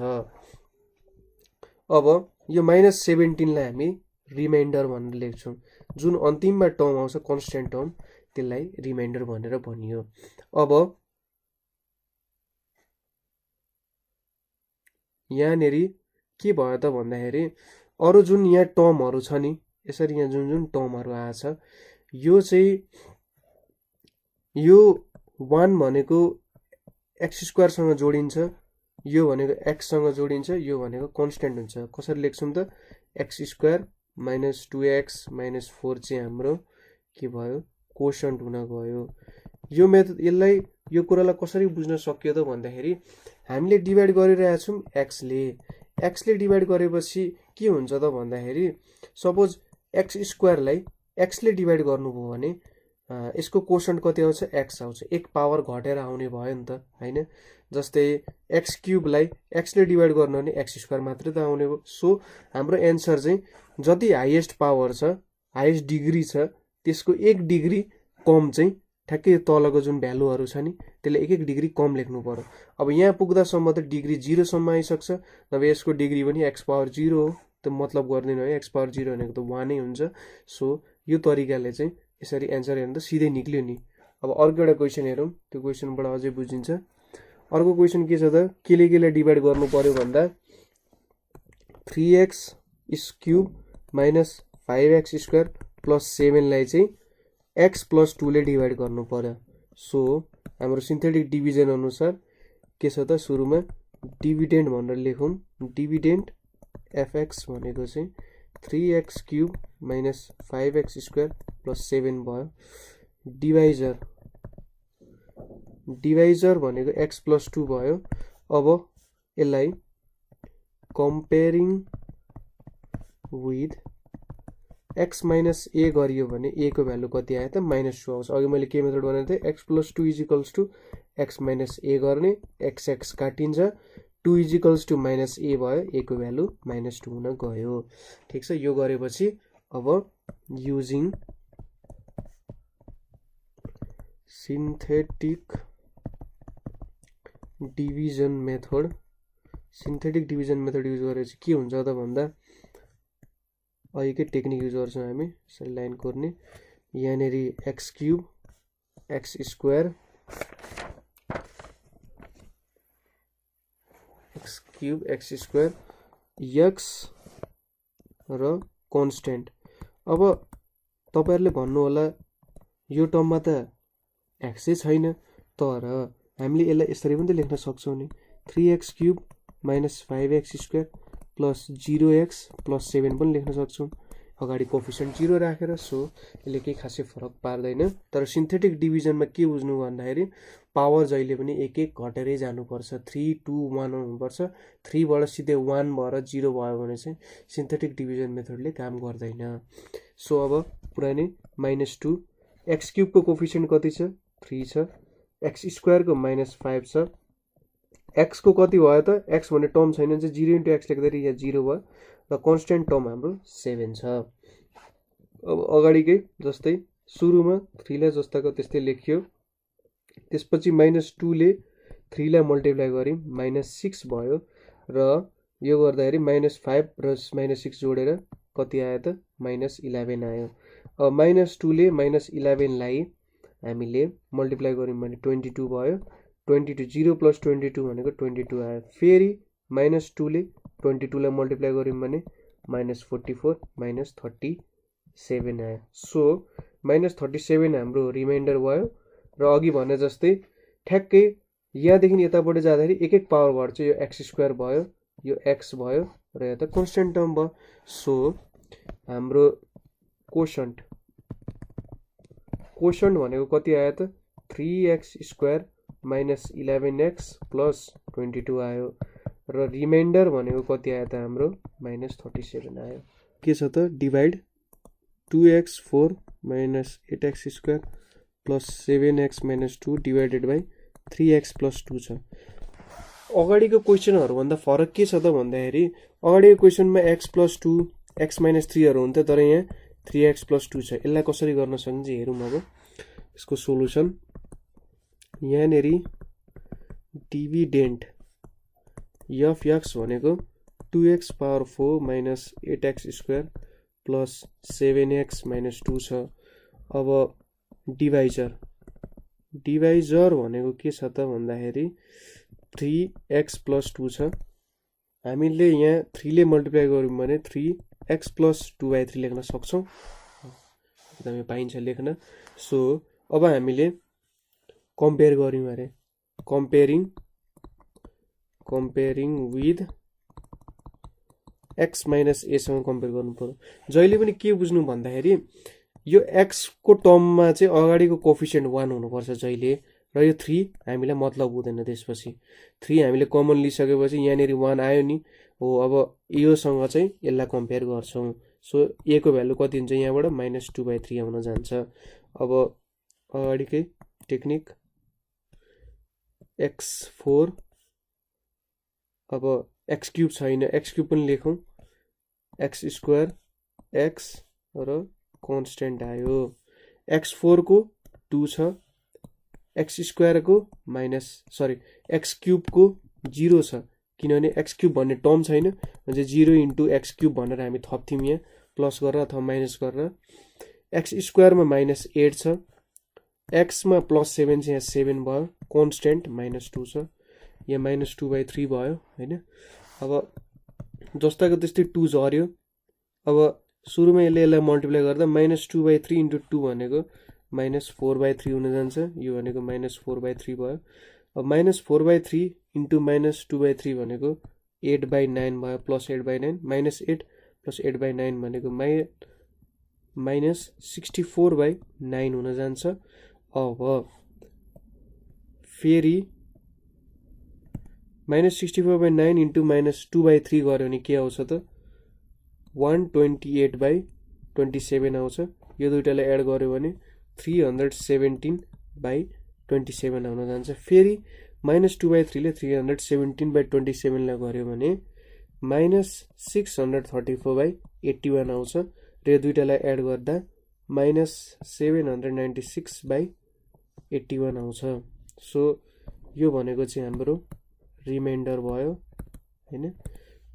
अब यो -17 लाई हामी रिमाइन्डर भनेर लेख्छौं जुन अन्तिममा टर्म आउँछ कन्स्ट्यान्ट टर्म त्यसलाई रिमाइन्डर भनेर भनियो अब यहाँनेरि के भयो त भन्दाखेरि अरु जुन यहाँ टर्महरु छ नि यसरी यहाँ जुन टर्महरु आछ यो चाहिँ यो 1 भनेको x स्क्वायर सँग जोडिन्छ यो भनेको x सँग जोडिन्छ यो भनेको कन्स्ट्यान्ट हुन्छ कसरी लेख्छौं त x स्क्वायर -2x -4 चाहिँ हाम्रो के भयो कोशन्ट हुन गयो यो मेथड यसलाई यो कुरालाई कसरी बुझ्न सकियो त भन्दाखेरि हामीले डिभाइड गरिरहेका छौं x ले डिभाइड गरेपछि के हुन्छ त भन्दाखेरि सपोज x स्क्वायरलाई x ले डिभाइड गर्नुभयो भने यसको कोशन्ट कति आउँछ x आउँछ एक पावर घटेर आउने भयो नि त हैन जस्तै x क्यूब लाई x ले डिभाइड गर्नु भने x स्क्वायर मात्र त आउने हो सो हाम्रो आन्सर चाहिँ जति हाईएस्ट पावर छ हाईएस्ट डिग्री छ त्यसको 1 डिग्री कम चाहिँ ठ्याक्कै तलको जुन भ्यालुहरु छ नि त्यसले 1 डिग्री कम लेख्नु पर्यो अब यहाँ पुग्दासम्म त डिग्री 0 सम्म आइसक्छ नभए यसको डिग्री पनि x पावर 0 हो त मतलब गर्दैन है x पावर 0 भनेको त 1 नै हुन्छ सो यो तरिकाले चाहिँ यसरी आन्सर हेर्नु त सिधै निक्ल्यो नि अब अर्को एउटा क्वेशन हेरौं त्यो क्वेशनबाट अझै बुझिन्छ अर्को क्वेशन के छ त केले डिभाइड गर्नु पर्यो भन्दा 3x क्यूब -5x स्क्वायर + 7 लाई चाहिँ x + 2 ले डिभाइड गर्नु पर्यो सो हाम्रो सिन्थेटिक डिभिजन अनुसार के छ त सुरुमा डिभिडेन्ड भनेर लेखौं डिभिडेन्ड fx भनेको चाहिँ 3x क्यूब -5x स्क्वायर + 7 भयो डिभाइजर भनेको x + 2 भयो अब यसलाई कम्पेयरिङ विथ x - a गरियो भने a को भ्यालु कति आयो त -2 आउँछ अघि मैले के मेथड बनाएको थिए x + 2 = x - a गर्ने x काटिन्छ 2 = -a भयो a को भ्यालु -2 हुन गयो ठीक छ यो गरेपछि अब using synthetic division method use गरेपछि के हुन्छ त भन्दा अहिलेकै टेक्निक युज गर्छौं हामी यसरी लाइन कोर्ने यहाँनेरि x cube x square x र कन्स्ट्यान्ट अब तपाईहरुले भन्नु होला यो टर्ममा त x छैन तर हामीले यसलाई यसरी पनि त लेख्न सक्छौं नि 3x cube -5x square + 0x + 7 पनि लेख्न सक्छौं अगाडि कोफिसिएन्ट 0 राखेर, सो यसले केही खासै फरक पार्दैन। तर सिन्थेटिक डिभिजनमा के बुझ्नु भन्दाखेरि पावर जहिले पनि एक एक घटेरै जानुपर्छ, 3 2 1 हुनुपर्छ। 3 बाट सिधै 1 भएर 0 भयो भने चाहिँ सिन्थेटिक डिभिजन मेथडले काम गर्दैन। सो अब पुरानै -2 एक्स क्युबको कोफिसिएन्ट कति छ 3 छ, एक्स स्क्वायरको -5 छ, एक्स को कति भयो त एक्स भन्ने टर्म छैन चाहिँ 0 × एक्स लेख्दाखेरि यहाँ 0 भयो र कन्स्टेन्ट टर्म हाम्रो 7 छ। अब अगाडिकै जस्तै सुरुमा 3 लाई जस्ताको त्यस्तै लेखियो, त्यसपछि -2 ले 3 लाई मल्टिप्लाई गऱ्यौँ -6 भयो र यो गर्दाखेरि -5 र -6 जोडेर कति आयो त -11 आयो। अब -2 ले -11 लाई हामीले मल्टिप्लाई गऱ्यौँ भने 22 भयो, 22 0 + 22 भनेको 22 आयो। फेरि -2 ले 22 लाई मल्टिप्लाई गऱ्यौँ भने -44 -37 आयो। सो -37 हाम्रो रिमाइन्डर भयो र अघि भने जस्तै ठ्याक्कै यहाँदेखि यतापट्टि जाँदाखेरि एक एक पावर घट्छ, यो एक्स स्क्वायर भयो, यो एक्स भयो र यता कन्स्टेन्ट टर्म भयो। सो हाम्रो कोशन्ट भनेको कति आयो त 3x² -11x + 22 आयो र रिमाइन्डर भनेको कति आयो त हाम्रो -37 आयो। के छ त divide 2x4 - 8x² + 7x - 2 divided by 3x + 2 छ। अगाडिको क्वेसनहरूभन्दा फरक के छ त भन्दाखेरि अगाडिको क्वेसनमा x + 2 x - 3 हरू हुन्थ्यो, तर यहाँ 3x + 2 छ। यसलाई कसरी गर्न सकिन्छ हेरौँ। अब यसको सोलुसन यहाँनेरि डिभिडेन्ड f(x) भनेको 2x⁴ - 8x² + 7x - 2 छ। अब डिभाइजर भनेको के छ त भन्दाखेरि 3x + 2 छ। हामीले यहाँ 3 ले मल्टिप्लाई गऱ्यौँ भने 3x + 2/3 लेख्न सक्छौँ, एकदमै पाइन्छ लेख्न। सो अब हामीले कम्पेयर गऱ्यौँ अरे, कम्पेयरिङ विथ x - a सँग कम्पेयर गर्नु पर्यो। जहिले पनि के बुझ्नु भन्दाखेरि यो x को टर्ममा चाहिँ अगाडिको कोफिसिएन्ट 1 हुनुपर्छ जहिले, र यो 3 हामीलाई मतलब हुँदैन। त्यसपछि 3 हामीले कमन लिइसकेपछि यहाँनेरि 1 आयो नि हो। अब योसँग चाहिँ यसलाई कम्पेयर गर्छौँ। सो a को भ्यालु कति हुन्छ यहाँबाट -2/3 आउन जान्छ। अब अगाडिकै टेक्निक x4, अब x³ छैन, x³ पनि लेखौँ, x² x र कन्स्टेन्ट आयो। x4 को 2 छ, x² को x³ को 0 छ, किनभने x³ भन्ने टर्म छैन, 0 × x³ भनेर हामी थप्थ्यौँ यहाँ प्लस गरेर अथवा माइनस गरेर। x² मा -8 छ, x मा +7 छ, यहाँ 7 भयो, कन्स्टेन्ट -2 छ, यहाँ -2/3 भयो हैन। अब जस्ताको त्यस्तै 2 झर्यो। अब सुरुमा यसलाई मल्टिप्लाई गर्दा -2/3 × 2 भनेको -4/3 हुन जान्छ, यो भनेको -4/3 भयो। अब -4/3 × -2/3 भनेको 8/9 भयो, +8/9 -8 + 8/9 भनेको -64/9 हुन जान्छ। अब फेरि -64/9 × -2/3 गऱ्यो भने के आउँछ त 128/27 आउँछ। यो दुईटालाई एड गर्यो भने 317/27 आउन जान्छ। फेरि -2/3 ले 317/27 लाई गर्यो भने -634/81 आउँछ र यो दुईटालाई एड गर्दा -796/81 आउँछ। सो यो भनेको चाहिँ हाम्रो रिमाइन्डर भयो हैन,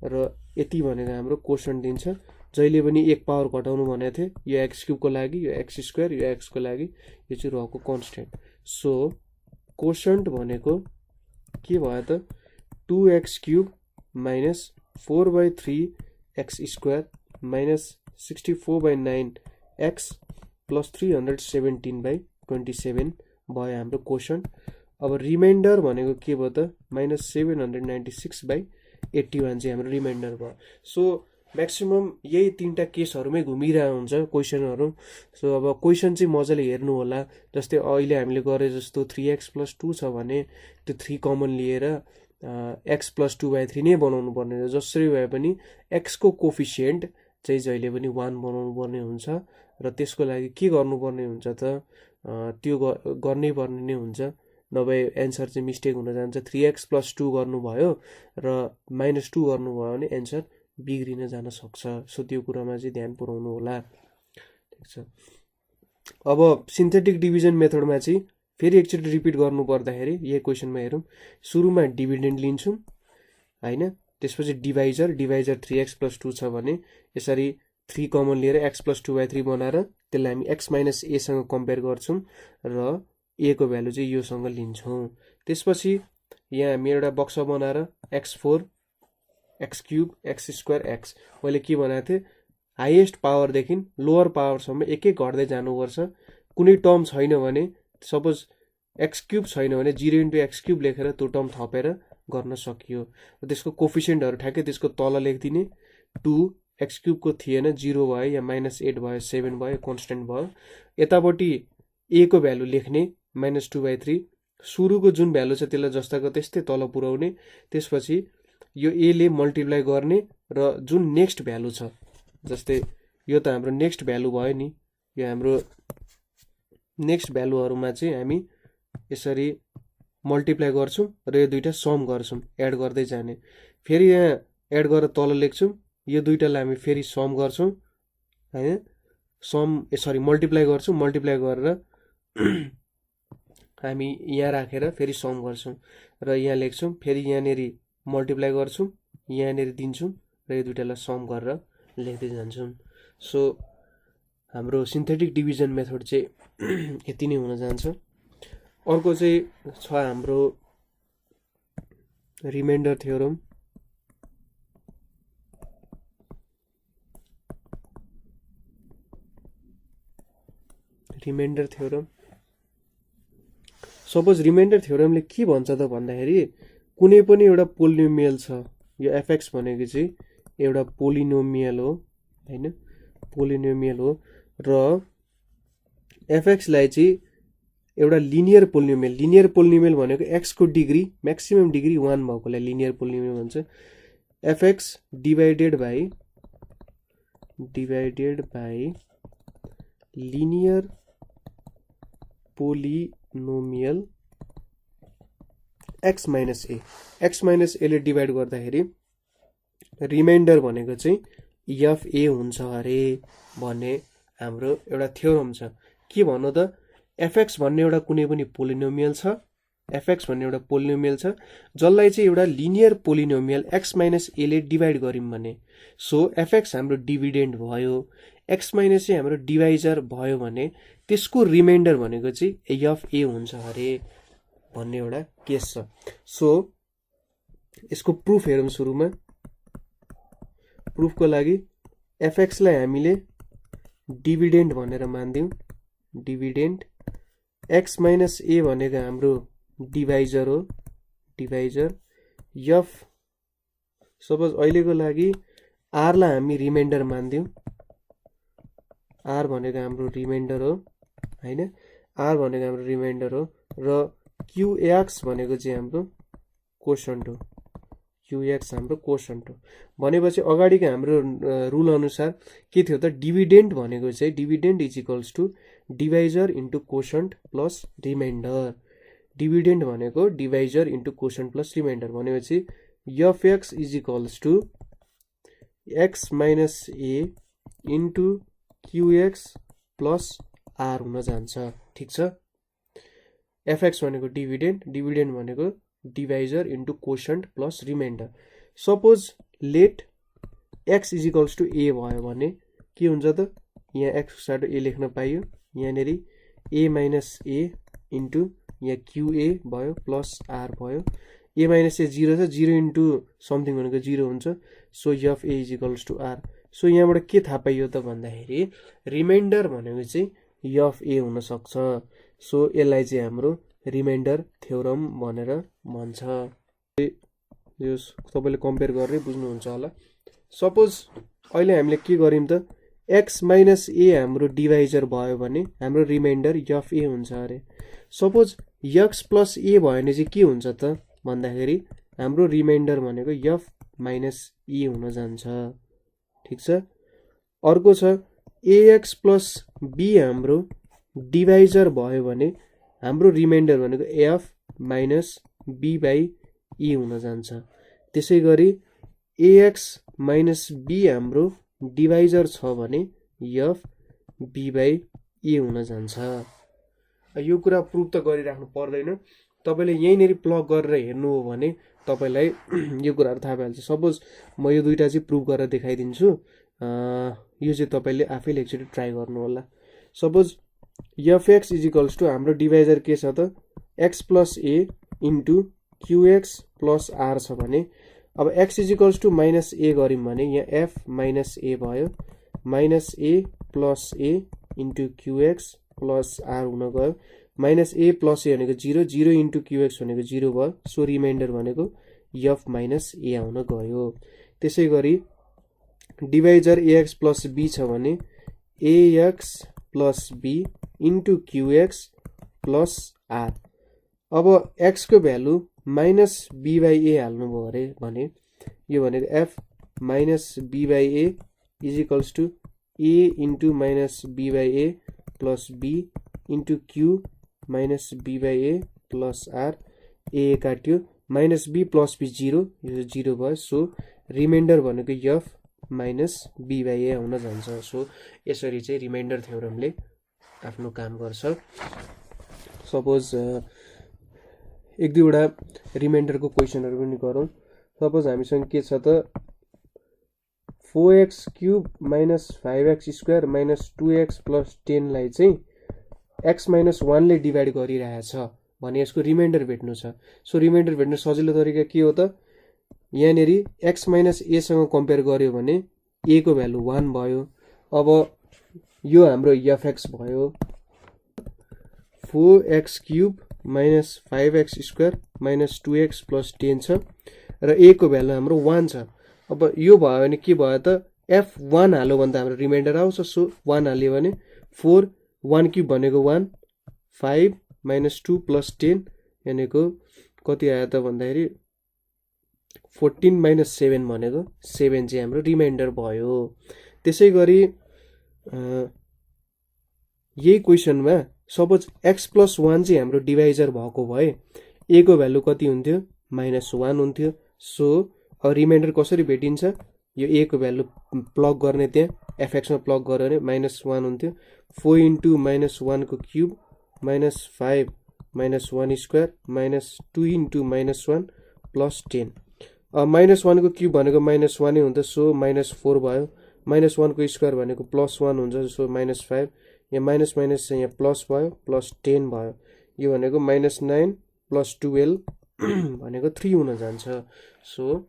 र यति भनेको हाम्रो कोशन्ट दिन्छ। जहिले पनि एक पावर घटाउनु भनेको थिए, यो x³ को लागि, यो x², यो x को लागि, यो चाहिँ रहेको कन्स्टेन्ट। सो कोशन्ट भनेको के भयो त 2x³ - 4/3x² - 64/9x + 317/27 भयो हाम्रो कोशन्ट। अब रिमाइन्डर भनेको के भयो त -796/81 चाहिँ हाम्रो रिमाइन्डर भयो। सो म्याक्सिमम यही तीनटा केसहरुमै घुमिरहेको हुन्छ क्वेशनहरु। सो अब क्वेशन चाहिँ मजाले हेर्नु होला। जस्तै अहिले हामीले गरे जस्तो 3x + 2 छ भने त्यो 3 कमन लिएर x + 2/3 नै बनाउनु पर्ने हो। जसरी भए पनि x को कोफिसिएन्ट चाहिँ जहिले पनि 1 बनाउनु पर्ने हुन्छ र त्यसको लागि के गर्नुपर्ने हुन्छ त त्यो गर्नै पर्ने नै हुन्छ। नभए एन्सर चाहिँ मिस्टेक हुन जान्छ। 3x + 2 गर्नुभयो र -2 गर्नुभयो भने एन्सर बिग्रिन जान सक्छ। सो त्यो कुरामा चाहिँ ध्यान पुर्याउनु होला। ठीक छ। अब सिन्थेटिक डिभिजन मेथडमा चाहिँ फेरि एकचोटि रिपिट गर्नु पर्दाखेरि यही क्वेशनमा हेरौँ। सुरुमा डिभिडेन्ड लिन्छौँ हैन, त्यसपछि डिभाइजर 3x + 2 छ भने यसरी 3 कमन लिएर x + 2/3 बनाएर त्यसलाई हामी x - a सँग कम्पेयर गर्छौं र a को भ्यालु चाहिँ यो सँग लिन्छौं। त्यसपछि यहाँ हामी एउटा बक्स बनाएर x4 x³ x² x मैले के भनेको थिए, हाईएस्ट पावर देखि लोअर पावर सम्म एक एक घट्दै जानुपर्छ। कुनै टर्म छैन भने सपोज x³ छैन भने 0 * x³ लेखेर त्यो टर्म थपेर गर्न सकियो। त्यसको कोफिसिएन्टहरु ठ्याक्कै त्यसको तल लेख्दिने। 2 x³ को थिएन 0 भयो या -8 भयो 7 भयो कन्स्ट्यान्ट भयो। यतापट्टि a को भ्यालु लेख्ने -2/3 सुरुको जुन भ्यालु छ त्यसलाई जस्ताको त्यस्तै तल पुर्याउने। त्यसपछि यो a ले मल्टिप्लाई गर्ने र जुन नेक्स्ट भ्यालु छ, जस्तै यो त हाम्रो नेक्स्ट भ्यालु भयो नि, यो हाम्रो नेक्स्ट भ्यालुहरुमा चाहिँ हामी यसरी मल्टिप्लाई गर्छौं र यो दुईटा सम गर्छौं, एड गर्दै जाने। फेरि यहाँ एड गरेर तल लेख्छौं, यो दुईटालाई हामी फेरि सम गर्छौं हैन, मल्टिप्लाई गर्छौं, मल्टिप्लाई गरेर हामी यहाँ राखेर फेरि सम गर्छौं र यहाँ लेख्छौं। फेरि यहाँनेरि मल्टिप्लाई गर्छौं, यहाँनेरि दिन्छौं र यो दुईटालाई सम गरेर लेख्दै जान्छौं। सो हाम्रो सिन्थेटिक डिभिजन मेथड चाहिँ यति नै हुन जान्छ। अर्को चाहिँ छ हाम्रो remainder theorem. Remainder theorem suppose remainder थ्योरमले के भन्छ त भन्दाखेरि कुनै पनि एउटा पोलिनोमियल छ, यो fx भनेको चाहिँ एउटा पोलिनोमियल हो हैन, पोलिनोमियल हो र fx लाई चाहिँ एउटा लिनियर पोलिनोमियल भनेको x को डिग्री म्याक्सिमम डिग्री 1 भएकोलाई लिनियर पोलिनोमियल भन्छ। fx divided by linear polynomial x - a ले डिवाइड गर्दाखेरि रिमाइन्डर भनेको चाहिँ fa हुन्छ अरे भन्ने हाम्रो एउटा थ्योरम छ। के भन्नु त, fx भन्ने एउटा कुनै पनि पोलिनोमियल छ, जसलाई चाहिँ एउटा लिनियर पोलिनोमियल x - a ले डिवाइड गरिम भने, सो fx हाम्रो डिभिडेन्ड भयो, x - a हाम्रो डिवाइजर भयो भने त्यसको रिमाइन्डर भनेको चाहिँ fa हुन्छ अरे भन्ने एउटा केस छ। सो यसको प्रुफ हेरौँ। सुरुमा प्रुफको लागि fx लाई हामीले डिभिडेन्ड भनेर मान्दियौं, डिभिडेन्ड x - a भनेको हाम्रो डिवाइजर हो, डिवाइजर f सपोज अहिलेको लागि r लाई हामी रिमाइन्डर मान्दियौं, r भनेको हाम्रो रिमाइन्डर हो हैन, r भनेको हाम्रो रिमाइन्डर हो र qx भनेको चाहिँ हाम्रो कोशन्ट हो, qx हाम्रो कोशन्ट हो। भनेपछि अगाडिको हाम्रो रुल अनुसार के थियो त, डिभिडेन्ड भनेको चाहिँ dividend is equals to divisor into quotient plus remainder. Dividend भनेको divisor into quotient plus remainder भनेपछि fx is equals to x - a into qx plus r हुन जान्छ। ठीक छ। fx भनेको डिभिडेन्ड भनेको divisor into quotient plus remainder. Suppose let x is equals to a भयो भने के हुन्छ त, यहाँ x साटो a लेख्न पाइयो, यहाँनेरि a - a इन्टु यहाँ qa भयो प्लस r भयो। a - a 0 छ, 0 इन्टु समथिङ भनेको 0 हुन्छ। So fa is equals to r। So यहाँबाट के थाहा पाइयो त भन्दाखेरि रिमाइन्डर भनेको चाहिँ fa हुन सक्छ। सो यसलाई चाहिँ हाम्रो रिमाइन्डर थ्योरम भनेर भन्छ। यो तपाईले कम्पेयर गरेर बुझ्नुहुन्छ होला। सपोज अहिले हामीले के गर्यौं त x माइनस a हाम्रो डिभाइजर भयो भने हाम्रो रिमाइन्डर f a हुन्छ अरे। सपोज x प्लस a भयो भने चाहिँ के हुन्छ त भन्दाखेरि हाम्रो रिमाइन्डर भनेको f माइनस e हुन जान्छ। ठीक छ। अर्को छ ax प्लस b हाम्रो डिभाइजर भयो भने हाम्रो रिमाइन्डर भनेको f minus b by e हुन जान्छ। त्यसै गरी ax माइनस b हाम्रो डिभाइजर छ भने f b बाई e हुन जान्छ। यो कुरा प्रुफ त गरिराख्नु पर्दैन, तपाईले यहीँनेरि प्लग गरेर हेर्नु हो भने तपाईलाई यो कुराहरु थाहा भइहाल्छ। सपोज म यो दुईटा चाहिँ प्रुफ गरेर देखाइदिन्छु, यो चाहिँ तपाईले आफैले एकचोटि ट्राई गर्नु होला। सपोज fx इजिकल्स टु हाम्रो डिभाइजर के छ त x plus a into qx plus r छ भने अब x is equals to minus a गर्यौं भने यहाँ f माइनस a भयो, minus a plus a into qx plus r हुन गयो। माइनस a प्लस a भनेको 0, 0 इन्टु qx भनेको 0 भयो। सो रिमाइन्डर भनेको f माइनस a आउन गयो। त्यसै गरी डिभाइजर ax प्लस b छ भने ax plus b into qx plus r। अब x को value minus b by a हाल्नु भयो अरे भने यो भनेको f minus b by a is equals to a into minus b by a plus b into q minus b by a plus r। a काट्यो, minus b plus b 0, यो 0 भयो। So remainder भनेको f minus b by a हुन जान्छ। So यसरी चाहिँ reminder थ्योरमले आफ्नो काम गर्छ। सपोज एक दुईवटा रिमाइन्डरको क्वेसनहरु पनि गरौँ। सपोज हामीसँग के छ त 4x cube minus 5x square minus 2x plus 10 लाई चाहिँ x माइनस 1 ले डिभाइड गरिरहेछ भने यसको रिमाइन्डर भेट्नु छ। सो रिमाइन्डर भेट्नु सजिलो तरिका के हो त यहाँनेरि x माइनस a सँग कम्पेयर गर्यो भने a को भ्यालु 1 भयो। अब यो हाम्रो fx भयो। 4x cube minus 5x square minus 2x plus 10 छ र a को भ्यालु हाम्रो 1 छ। अब यो भयो भने के भयो त f1 हाल्यो भने त हाम्रो रिमाइन्डर आउँछ। सो 1 हाल्यो भने 4, 1 क्यूब भनेको 1, 5 माइनस 2 प्लस 10 भनेको कति आयो त भन्दाखेरि 14 माइनस 7 भनेको 7 चाहिँ हाम्रो रिमाइन्डर भयो। त्यसै गरी यही क्वेसनमा सपोज x प्लस 1 चाहिँ हाम्रो डिभाइजर भएको भए a को भ्यालु कति हुन्थ्यो माइनस 1 हुन्थ्यो। सो अब रिमाइन्डर कसरी भेटिन्छ यो a को भ्यालु प्लग गर्ने त्यहाँ fx मा प्लग गर्यो भने माइनस 1 हुन्थ्यो। 4 इन्टु माइनस 1 को cube minus 5 minus 1 square minus 2 into minus 1 plus 10। Minus 1 को क्यूब भनेको माइनस 1 हुन्छ। सो माइनस 4 भयो। माइनस 1 को स्क्वायर भनेको प्लस 1 हुन्छ। सो माइनस 5, यहाँ माइनस माइनस चाहिँ यहाँ प्लस भयो, प्लस 10 भयो। यो भनेको माइनस 9 प्लस 12 भनेको 3 हुन जान्छ। सो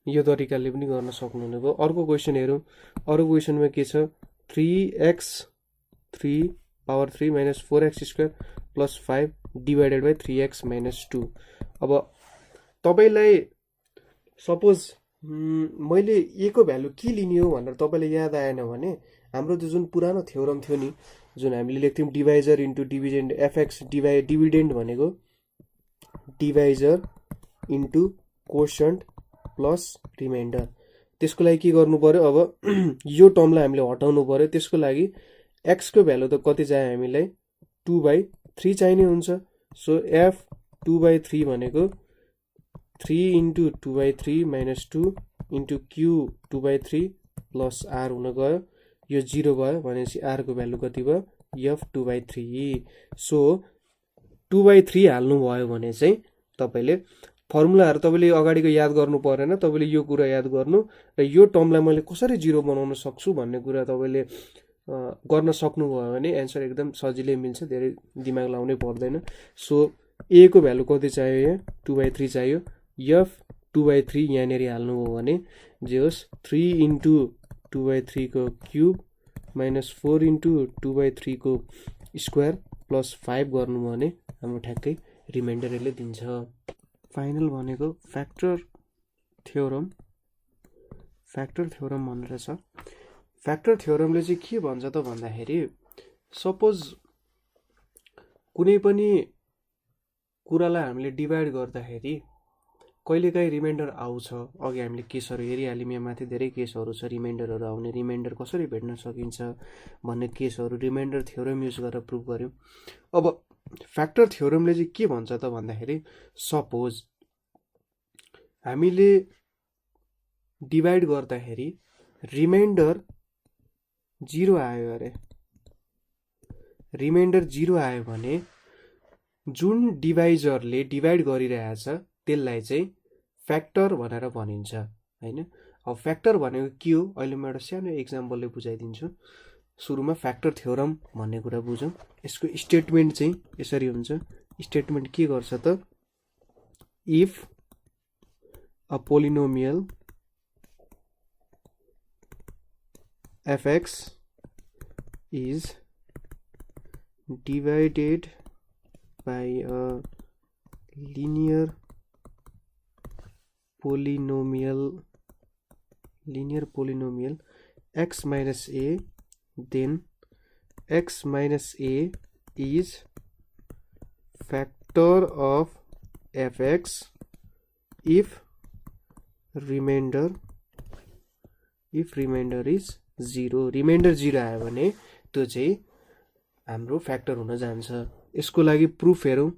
यो तरिकाले पनि गर्न सक्नुहुने भयो। अर्को क्वेसन हेरौँ। अर्को क्वेसनमा के छ 3x 3 power 3 minus 4x square plus 5 divided by 3x minus 2। अब तपाईलाई सपोज मैले a को भ्यालु के लिने हो भनेर तपाईलाई याद आएन भने हाम्रो त्यो जुन पुरानो थ्योरम थियो नि जुन हामीले लेख्थ्यौं divisor into dividend fx dividend भनेको divisor into quotient plus remainder. त्यसको लागि के गर्नु पर्यो अब यो टर्मलाई हामीले हटाउनु पर्यो। त्यसको लागि x को भ्यालु त कति चाहियो हामीलाई 2/3 चाहिने हुन्छ। सो f 2/3 भनेको 3 into 2/3 minus 2 into q 2/3 plus r हुन गयो। यो 0 भयो भनेपछि r को भ्यालु कति भयो f 2/3। सो 2/3 हाल्नु भयो भने चाहिँ तपाईले फर्मुलाहरु तपाईले अगाडिको याद गर्नु परेन। तपाईले यो कुरा याद गर्नु र यो टर्मलाई मैले कसरी 0 बनाउन सक्छु भन्ने कुरा तपाईले गर्न सक्नुभयो भने एन्सर एकदम सजिलै मिल्छ, धेरै दिमाग लाउनै पर्दैन। सो a को भ्यालु कति चाहियो यहाँ 2/3 चाहियो। f 2/3 यहाँनेरि हाल्नु हो भने जे होस् 3 इन्टु 2/3 को क्यूब माइनस 4 इन्टु 2/3 को स्क्वायर प्लस 5 गर्नु भने हाम्रो ठ्याक्कै रिमाइन्डर यसले दिन्छ। फाइनल भनेको फ्याक्टर थ्योरम। फ्याक्टर थ्योरम भनेर छ। फ्याक्टर थ्योरमले चाहिँ के भन्छ त भन्दाखेरि सपोज कुनै पनि कुरालाई हामीले डिभाइड गर्दाखेरि कहिलेकाहीँ रिमाइन्डर आउँछ। अघि हामीले केसहरू हेरिहाल्यौँ, यहाँ माथि धेरै केसहरू छ रिमाइन्डरहरू आउने, रिमाइन्डर कसरी भेट्न सकिन्छ भन्ने केसहरू रिमाइन्डर थ्योरम युज गरेर प्रुभ गर्यौँ। अब फ्याक्टर थ्योरमले चाहिँ के भन्छ त भन्दाखेरि सपोज हामीले डिभाइड गर्दाखेरि रिमाइन्डर 0 आयो अरे, रिमाइन्डर 0 आयो भने जुन डिभाइजरले डिभाइड गरिरहेछ त्यसलाई चाहिँ फ्याक्टर भनेर भनिन्छ हैन। अब फ्याक्टर भनेको के हो अहिले म एउटा सानो एक्जाम्पलले बुझाइदिन्छु। सुरुमा फ्याक्टर थ्योरम भन्ने कुरा बुझौँ। यसको स्टेटमेन्ट चाहिँ यसरी हुन्छ। स्टेटमेन्ट के गर्छ त, if a polynomial fx is divided by a linear polynomial x minus a, then x minus a is factor of fx if remainder is 0। Reminder 0 आयो भने त्यो चाहिँ हाम्रो फ्याक्टर हुन जान्छ। यसको लागि प्रुफ हेरौँ।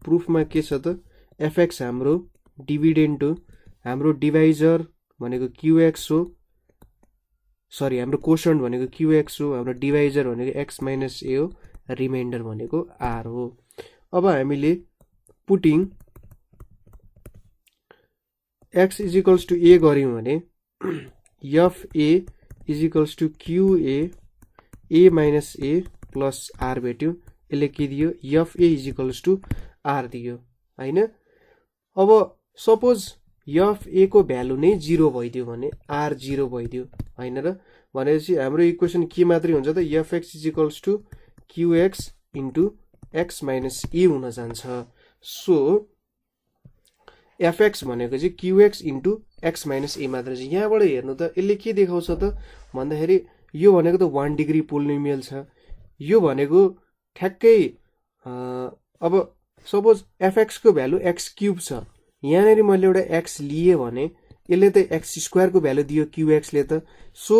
प्रुफमा के छ त, एफएक्स हाम्रो डिभिडेन्ड हो, हाम्रो डिभाइजर भनेको क्युएक्स हो, सरी हाम्रो कोशन्ट भनेको क्युएक्स हो, हाम्रो डिभाइजर भनेको एक्स माइनस ए हो, रिमाइन्डर भनेको आर हो। अब हामीले putting x is equals to a गऱ्यौँ भने f a is equals to q a a minus a plus r भेट्यो। यसले के दियो, f a is equals to r दियो हैन। अब सपोज एफ ए को भ्यालु नै 0 भइदियो भने आर 0 भइदियो हैन र, भनेपछि हाम्रो इक्वेसन के मात्रै हुन्छ त, f x is equals to q x into x minus a हुन जान्छ। सो एफएक्स भनेको चाहिँ q x into x minus a मात्र चाहिँ। यहाँबाट हेर्नु त यसले के देखाउँछ त भन्दाखेरि यो भनेको त 1 डिग्री पोलिनोमियल छ, यो भनेको ठ्याक्कै अब सपोज एफएक्स को भ्यालु एक्स क्युब छ, यहाँनिर मैले एउटा एक्स लिएँ भने यसले त एक्स स्क्वायर को भ्यालु दियो क्युएक्सले त। सो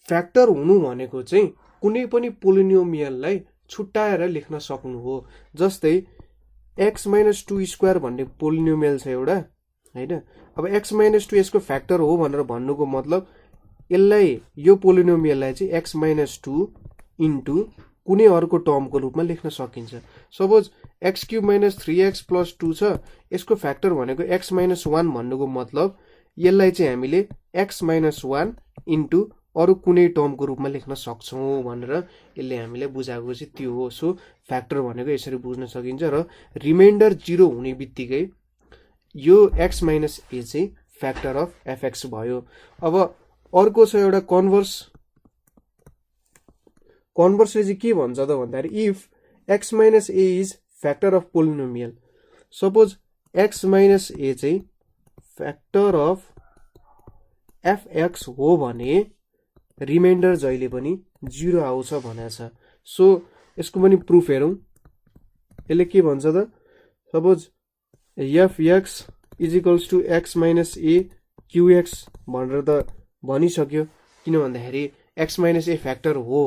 फ्याक्टर हुनु भनेको चाहिँ कुनै पनि पोलिनोमियललाई छुट्टाएर लेख्न सक्नु हो। जस्तै एक्स माइनस 2 स्क्वायर भन्ने पोलिनोमियल छ एउटा हैन। अब एक्स माइनस 2 यसको फ्याक्टर हो भनेर भन्नुको मतलब यसलाई यो पोलिनोमियललाई चाहिँ एक्स माइनस 2 इन्टु कुनै अर्को टर्मको रूपमा लेख्न सकिन्छ। Suppose x cube minus 3x plus 2 छ, यसको फ्याक्टर भनेको एक्स माइनस 1 भन्नुको मतलब यसलाई चाहिँ हामीले एक्स माइनस 1 इन्टु अरू कुनै टर्मको रूपमा लेख्न सक्छौँ भनेर यसले हामीलाई बुझाएको चाहिँ त्यो हो। सो फ्याक्टर भनेको यसरी बुझ्न सकिन्छ र रिमाइन्डर 0 हुने बित्तिकै यो एक्स माइनस ए चाहिँ फ्याक्टर अफ एफएक्स भयो। अब अर्को छ एउटा कन्भर्सले चाहिँ के भन्छ त भन्दाखेरि if x minus a is factor of polynomial, suppose x minus a चाहिँ फ्याक्टर अफ एफएक्स हो भने रिमाइन्डर जहिले पनि 0 आउँछ भनेको छ। सो यसको पनि प्रुफ हेरौँ। यसले के भन्छ त, suppose f x is equals to x minus a q x भनेर त भनिसक्यो, किन भन्दाखेरि एक्स माइनस ए फ्याक्टर हो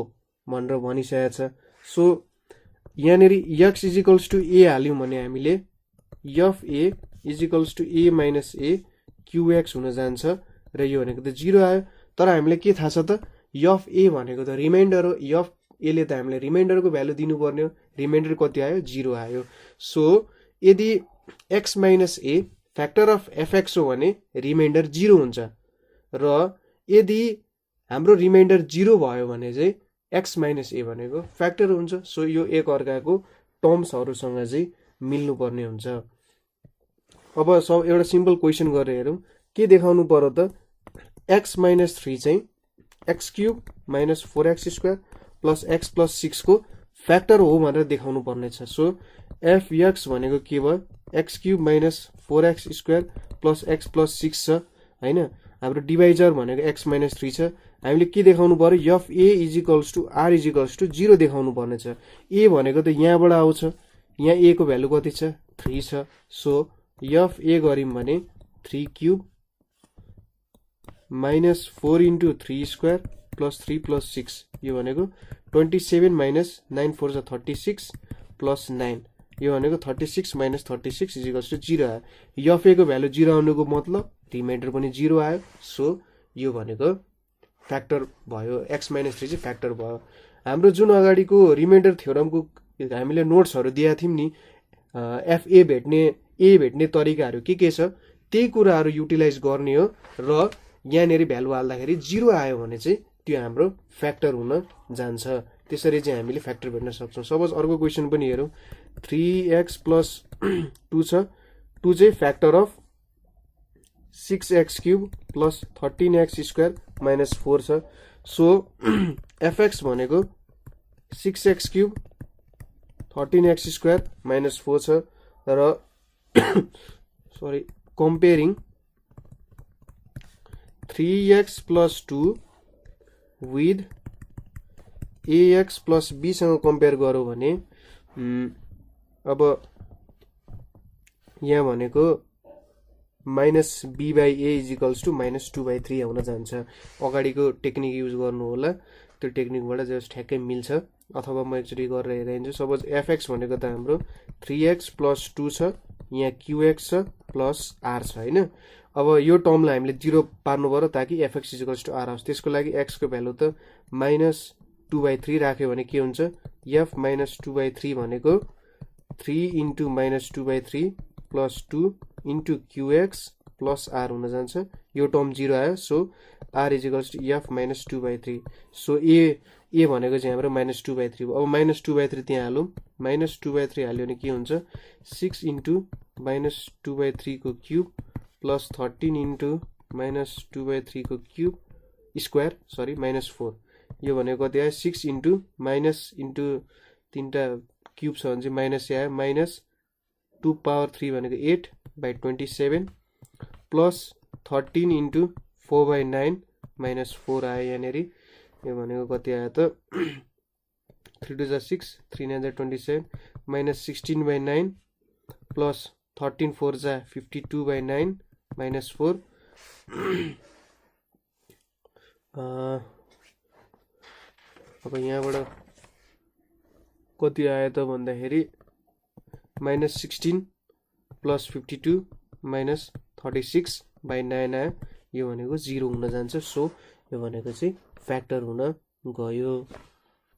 भनेर भनिसकेको छ। सो यहाँनिर x is equals to a हाल्यौँ भने हामीले f a is equals to a minus a q x हुन जान्छ र यो भनेको त 0 आयो। तर हामीलाई के थाहा छ त, एफ ए भनेको त रिमाइन्डर हो, एफ एले त हामीले रिमाइन्डरको भ्यालु दिनुपर्ने हो, रिमाइन्डर कति आयो 0 आयो। सो यदि x minus A factor of FX हो भने रिमाइन्डर 0 हुन्छ र यदि हाम्रो रिमाइन्डर 0 भयो भने चाहिँ एक्स माइनस ए भनेको फ्याक्टर हुन्छ। सो यो एक अर्काको टर्म्सहरूसँग चाहिँ मिल्नुपर्ने हुन्छ। अब सब एउटा सिम्पल क्वेसन गरेर हेरौँ। के देखाउनु पर्यो त, एक्स माइनस 3 चाहिँ x cube minus 4x square plus x plus 6 को फ्याक्टर हो भनेर देखाउनु पर्ने छ। सो एफएक्स भनेको के भयो, x cube minus 4x square plus x plus 6 छ हैन। हाम्रो डिभाइजर भनेको x - 3 छ। हामीले के देखाउनु पर्यो fa = r = 0 देखाउनु पर्ने छ। a भनेको त यहाँबाट आउँछ, यहाँ a को भ्यालु कति छ 3 छ। सो fa गरिम भने 3 cube minus 4 into 3 square plus 3 plus 6 यो भनेको 27 minus 9 4 is 36 plus 9 यो भनेको 36 minus 36 is equals to 0 आयो। fa को भ्यालु 0 आउनुको मतलब रिमाइन्डर पनि 0 आयो। सो यो भनेको फ्याक्टर भयो, x - 3 चाहिँ फ्याक्टर भयो। हाम्रो जुन अगाडिको रिमाइन्डर थ्योरमको हामीले नोट्सहरु दिएको थियौं नि, fa भेट्ने a भेट्ने तरिकाहरु के छ त्यही कुराहरु युटिलाइज गर्ने हो र यहाँनेरि भ्यालु हाल्दाखेरि 0 आयो भने चाहिँ त्यो हाम्रो फ्याक्टर हुन जान्छ। त्यसरी चाहिँ हामीले फ्याक्टर भेट्न सक्छौं। सपोज अर्को क्वेशन पनि हेरौं। 3x + 2 छ, 2 चाहिँ फ्याक्टर अफ 6x³ + 13x² - 4 छ। सो fx भनेको 6x³ 13x² - 4 छ र sorry comparing 3x + 2 with ax + b सँग कम्पेयर गरौँ भने अब यहाँ भनेको -b/a = -2/3 आउन जान्छ। अगाडिको टेक्निक युज गर्नु होला, त्यो टेक्निकबाट जस्ट ठ्याक्कै मिल्छ। अथवा म एकचोटी गरेर हेरिदिन्छु। सपोज fx भनेको त हाम्रो 3x + 2 छ, यहाँ qx छ प्लस r छ हैन। अब यो टर्मलाई हामीले 0 पार्नु पर्यो ताकि fx = r आओस्। त्यसको लागि x को भ्यालु त -2/3 राख्यो भने के हुन्छ f - 2/3 भनेको 3 into -2/3 + 2 into qx plus r हुन जान्छ। यो टर्म 0 आयो। So r = f - 2/3। So a भनेको चाहिँ हाम्रो -2/3 हो। अब -2/3 त्यहाँ हालौं। -2/3 हाल्यो भने के हुन्छ 6 into -2/3 को क्यूब प्लस 13 into -2/3 को क्यूब स्क्वायर सरी -4 यो भनेको कति आयो 6 into माइनस into तीनटा क्यूब छ भने चाहिँ माइनस आयो -2^3 भनेको 8/27 प्लस 13 into 4/9 -4 आयो यहाँनेरि। यो भनेको कति आयो त 3 2 6 3 9 27 -16/9 प्लस 13 4 52/9 -4 अब यहाँबाट कति आयो त भन्दाखेरि -16 प्लस 52 -36/9 आयो। यो भनेको 0 हुन जान्छ। सो यो भनेको चाहिँ फ्याक्टर हुन गयो।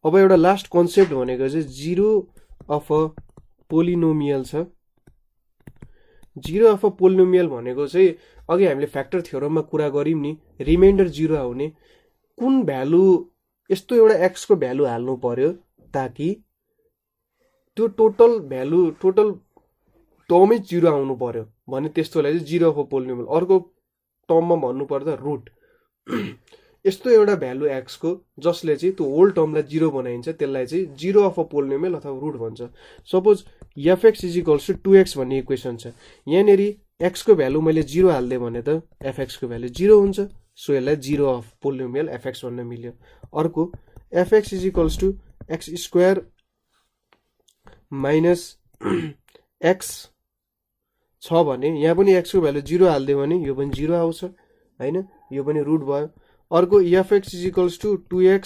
अब एउटा लास्ट कन्सेप्ट भनेको चाहिँ 0 अफ अ पोलिनोमियल छ। 0 अफ अ पोलिनोमियल भनेको चाहिँ अघि हामीले फ्याक्टर थ्योरममा कुरा गर्यौं नि, रिमाइन्डर 0 आउने कुन भ्यालु यस्तो एउटा x को भ्यालु हाल्नु पर्यो ताकि त्यो टोटल भ्यालु टोटल टर्मै 0 आउनु पर्यो भने त्यस्तोलाई चाहिँ 0 अफ अ पोलिनोमियल। अर्को टर्ममा भन्नु पर्दा रुट यस्तो एउटा भ्यालु x को जसले चाहिँ त्यो होल टर्मलाई 0 बनाइन्छ त्यसलाई चाहिँ 0 अफ अ पोलिनोमियल अथवा रुट भन्छ। सपोज fx = 2x भन्ने इक्वेसन छ। यहाँनेरि x को भ्यालु मैले 0 हाल्दे भने त fx को भ्यालु 0 हुन्छ। सो यसलाई 0 अफ पोलिनोमियल fx भन्न मिल्यो। अर्को fx = x² - x छ भने यहाँ पनि x को भ्यालु 0 हाल्दे भने यो पनि 0 आउँछ हैन, यो पनि रुट भयो। अर्को fx = 2x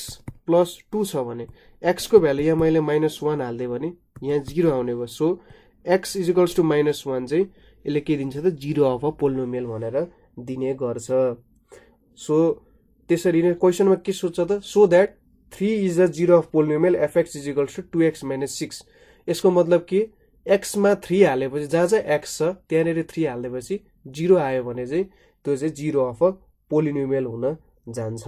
+ 2 छ भने x को भ्यालु यहाँ मैले -1 हाल्दे भने यहाँ 0 आउने भयो। सो x = -1 चाहिँ यसले के दिन्छ त 0 अफ अ पोलिनोमियल भनेर दिने गर्छ। सो त्यसरी नै क्वेशनमा के सोध्छ त so that 3 is a 0 of polynomial fx = 2x - 6। यसको मतलब के x मा 3 हालेपछि जहाँ चाहिँ x छ त्यहाँनेरि 3 हाल्देपछि 0 आयो भने चाहिँ त्यो चाहिँ 0 अफ अ पोलिनोमियल हुन जान्छ।